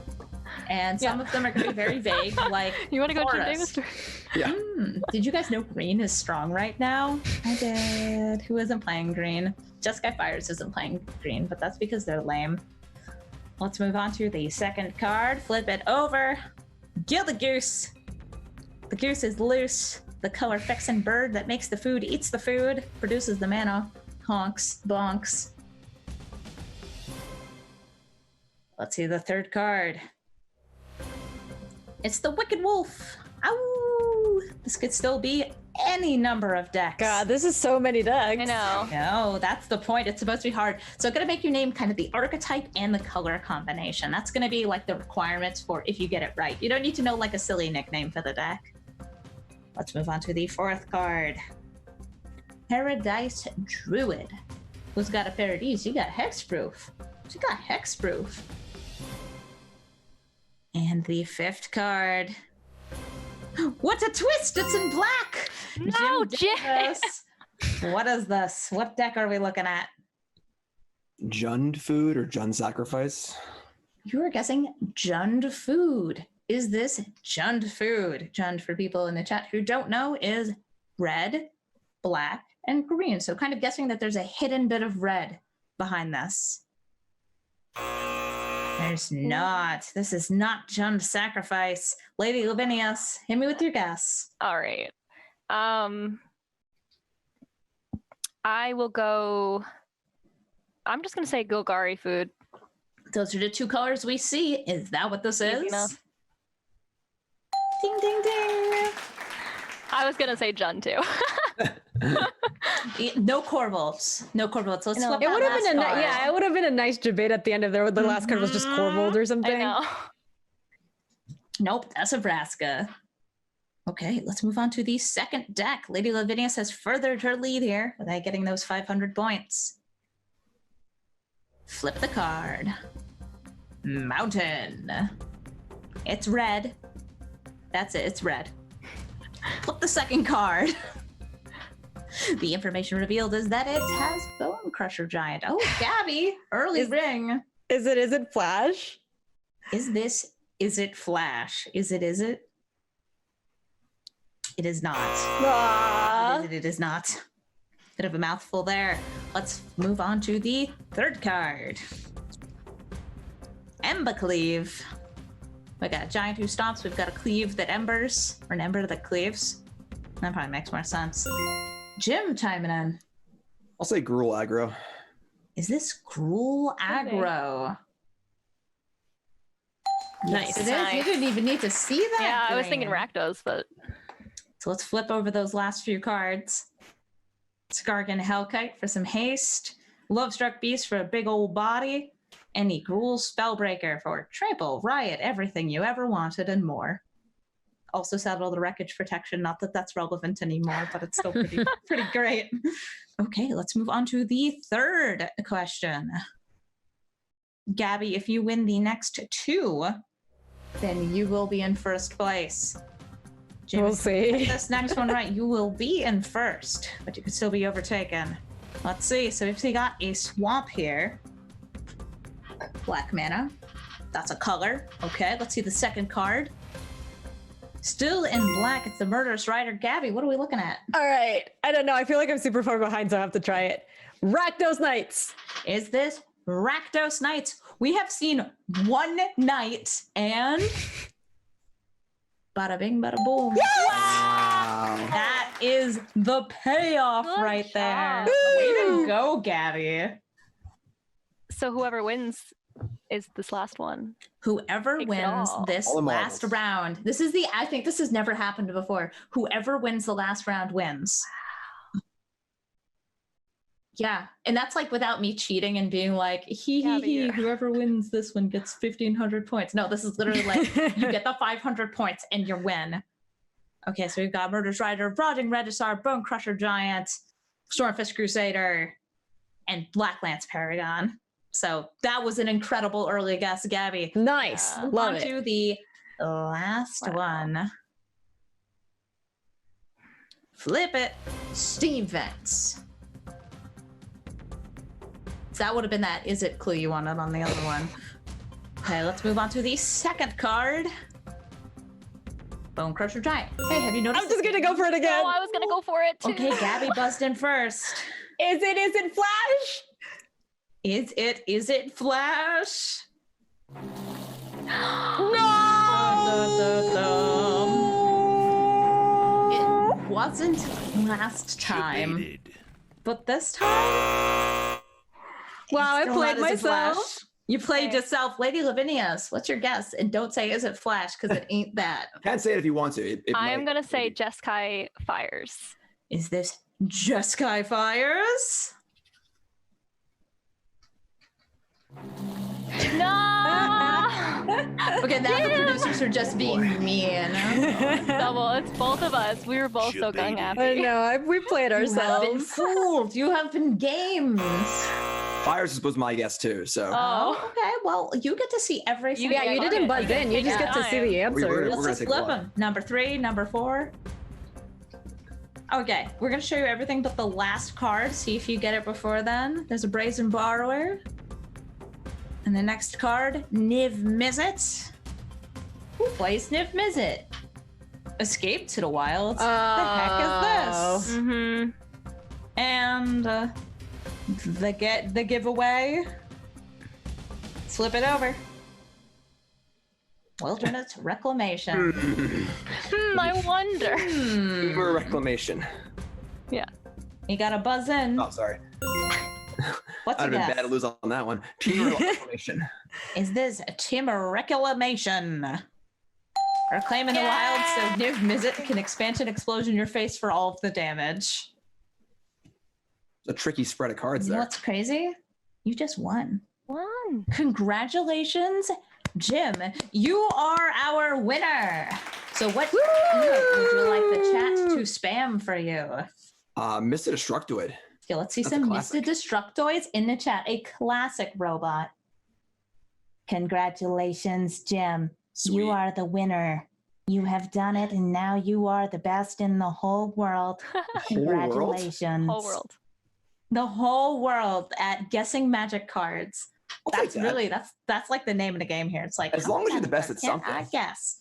and some of them are going to be very vague, like You want to go to Taurus. Davis? Yeah. Did you guys know green is strong right now? I did. Who isn't playing green? Jessica Fires isn't playing green, but that's because they're lame. Let's move on to the second card. Flip it over. Kill the goose. The goose is loose. The color fixin' bird that makes the food eats the food, produces the mana. Honks, bonks. Let's see the third card. It's the Wicked Wolf. Ow! This could still be any number of decks. God, this is so many decks. I know. No, that's the point. It's supposed to be hard. So I'm going to make you name kind of the archetype and the color combination. That's going to be like the requirements for if you get it right. You don't need to know like a silly nickname for the deck. Let's move on to the fourth card. Paradise Druid. Who's got a Paradise? You got Hexproof. You got Hexproof. And the fifth card. What a twist! It's in black! No, Jim! Davis. What is this? What deck are we looking at? Jund food or Jund sacrifice? You are guessing Jund food. Is this Jund food? Jund, for people in the chat who don't know, is red, black, and green. So kind of guessing that there's a hidden bit of red behind this. There's not. This is not Jund sacrifice. Lady Lavinias, hit me with your guess. All right. I will go. I'm just gonna say Golgari food. Those are the two colors we see. Is that what this Easy is? enough. Ding, ding, ding. I was gonna say Jun too. No Corvolts. No Corvolts. Let's flip It that would have last been card. it would have been a nice debate at the end if the last card was just Corvold or something. I know. Nope, that's Nebraska. Okay, let's move on to the second deck. Lady Lavinias has furthered her lead here by getting those 500 points. Flip the card. Mountain. It's red. That's it, it's red. Flip the second card. The information revealed is that it has Bone Crusher Giant. Oh, Gabby, early ring. Is it Flash? Is it Flash? Is it? It is not. It is not. Bit of a mouthful there. Let's move on to the third card. Embercleave. We got a giant who stomps. We've got a cleave that embers, or an ember that cleaves. That probably makes more sense. Jim chiming in. I'll say Gruul aggro. Is this Gruul aggro? Nice. Yes, it is. Nice. You didn't even need to see that. Yeah, I was thinking thing. Rakdos, but So let's flip over those last few cards. Skargan Hellkite for some haste. Lovestruck Beast for a big old body. And the Gruul Spellbreaker for trample, riot, everything you ever wanted and more. Also settle the wreckage protection. Not that that's relevant anymore, but it's still pretty great. Okay, let's move on to the third question. Gabby, if you win the next two, then you will be in first place. Jim, We'll if you get see. this next one right, you will be in first, but you could still be overtaken. Let's see. So if we got a swamp here, black mana, that's a color. Okay, let's see the second card. Still in black, it's the Murderous Rider. Gabby, what are we looking at? All right. I don't know. I feel like I'm super far behind, so I have to try it. Rakdos Knights. Is this Rakdos Knights? We have seen one knight and bada bing, bada boom. Wow. That is the payoff Good right there. job. Way to go, Gabby. so whoever wins is this last one. Whoever Takes it wins all. this All the last marbles. round. I think this has never happened before. Whoever wins the last round wins. Yeah, and that's like without me cheating and being like, Yeah, but you're- whoever wins this one gets 1,500 points. No, this is literally like, you get the 500 points and you win. Okay, so we've got Murderous Rider, Brooding Registrar, Bone Crusher Giant, Stormfist Crusader, and Black Lance Paragon. So that was an incredible early guess, Gabby. Nice. Move Love on it. to the last one. Flip it. Steam Vents. So that would have been that is it clue you wanted on the other one. Okay, let's move on to the second card. Bone Crusher Giant. Hey, have you noticed? I'm just going to go for it again. Oh, I was gonna go for it too. Okay, Gabby buzzed in first. Is it Flash? Is it Flash? It wasn't last time, Debated. but this time. Wow, I Still played not as a myself. Flash. You played Okay. yourself. Lady Lavinias, what's your guess? And don't say is it Flash, because it ain't that. Can't say it if you want to. It I'm might- gonna say Jeskai Fires. Is this Jeskai Fires? No! Okay, now the producers are just being mean. Double. It's both of us. We were both so gung I happy. know. We played You have been ourselves. fooled. You have been gamed. Fires was my guess too. So Oh. Okay, well, you get to see every single Yeah, you card. didn't buzz You in. You take just your get to see time. the answers. We're Let's gonna just take a flip while. them. Number 3, number 4. Okay, we're gonna show you everything but the last card. See if you get it before then. There's a Brazen Borrower. And the next card, Niv Mizzet. Who plays Niv Mizzet? Escape to the Wilds. The heck is this? Mm-hmm. And the giveaway. Flip it over. Wilderness Reclamation. I wonder. Fever reclamation. You gotta buzz in. Oh, sorry. What's I'd your have been guess? bad to lose on that one. Fever reclamation. Is this Team Reclamation? Reclaim in the wild so Niv Mizzet can expansion explosion your face for all of the damage. a tricky spread of cards You know there. what's crazy? You just won. One. Congratulations, Jim. You are our winner. So what emote would you like the chat to spam for you? Mr. Destructoid. Okay, let's see That's a some classic. Mr. Destructoids in the chat. A classic robot. Congratulations, Jim. Sweet. You are the winner. You have done it, and now you are the best in the whole world. Whole world? Congratulations. Whole world. The whole world at guessing magic cards. I'll take That's that. really that's like the name of the game here. It's like, As how long as you're many the best cards at can something. I guess.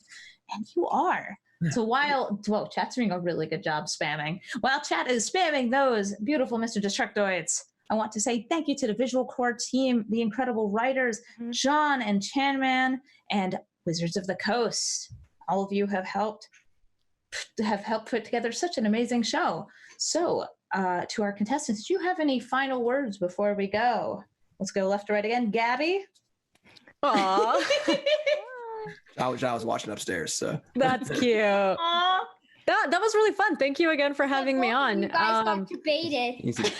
And you are. So whoa, chat's doing a really good job spamming. While chat is spamming those beautiful Mr. Destructoids, I want to say thank you to the visual core team, the incredible writers, John and Chanman, and Wizards of the Coast. All of you have helped put together such an amazing show. So, to our contestants, do you have any final words before we go? Let's go left to right again. Gabby? Aw, I was watching upstairs, so. that's cute. Aw. That was really fun. Thank you again for having me on. You guys got debated. Easy.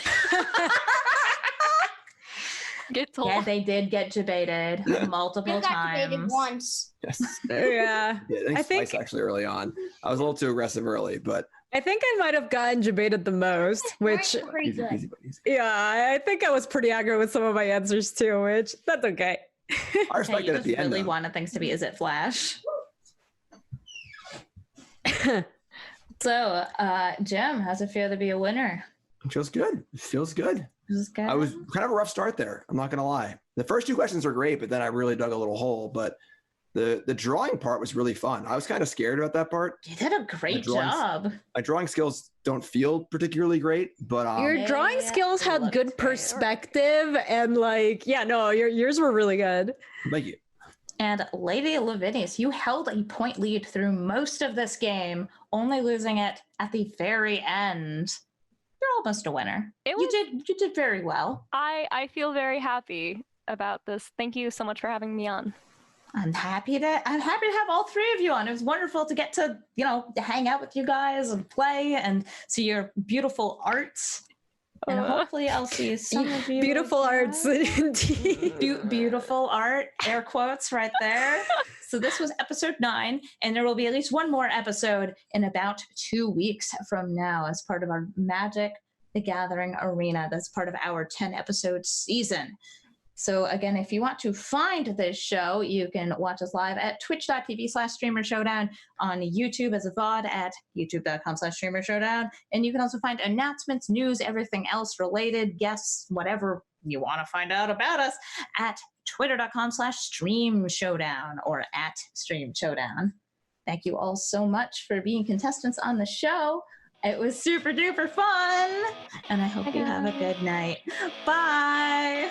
Get told. Yeah, they did get debated multiple You got debated times. once. Yes. Yeah. Yeah, I twice think- actually early on. I was a little too aggressive early, but I think I might have gotten debated the most, which, Pretty easy, good. easy, easy. yeah, I think I was pretty accurate with some of my answers too, which that's okay. I Hey, respect you it at just the end. really though. wanted things to be Is It Flash? So, Jim, how's it feel to be a winner? It feels good. It feels good. This is good. I was kind of a rough start there. I'm not gonna lie. The first two questions were great, but then I really dug a little hole. But the drawing part was really fun. I was kind of scared about that part. You did a great drawings- job. My drawing skills don't feel particularly great, but Your Yeah, drawing skills it had looked good great. perspective and like, yeah, no, yours were really good. thank you. And Lady Lavinias, you held a point lead through most of this game, only losing it at the very end. You're almost a winner. It You was- did very well. I feel very happy about this. Thank you so much for having me on. I'm happy to have all three of you on. It was wonderful to get to, hang out with you guys and play and see your beautiful arts. And hopefully I'll see some of you. Beautiful again. arts, indeed. Beautiful art, air quotes right there. So this was episode 9, and there will be at least one more episode in about 2 weeks from now as part of our Magic the Gathering Arena. That's part of our 10-episode season. So again, if you want to find this show, you can watch us live at twitch.tv/streamershowdown, on YouTube as a VOD at youtube.com/streamershowdown. And you can also find announcements, news, everything else related, guests, whatever you want to find out about us at twitter.com/streamshowdown or at streamshowdown. Thank you all so much for being contestants on the show. It was super duper fun. And I hope you have a good night. Bye.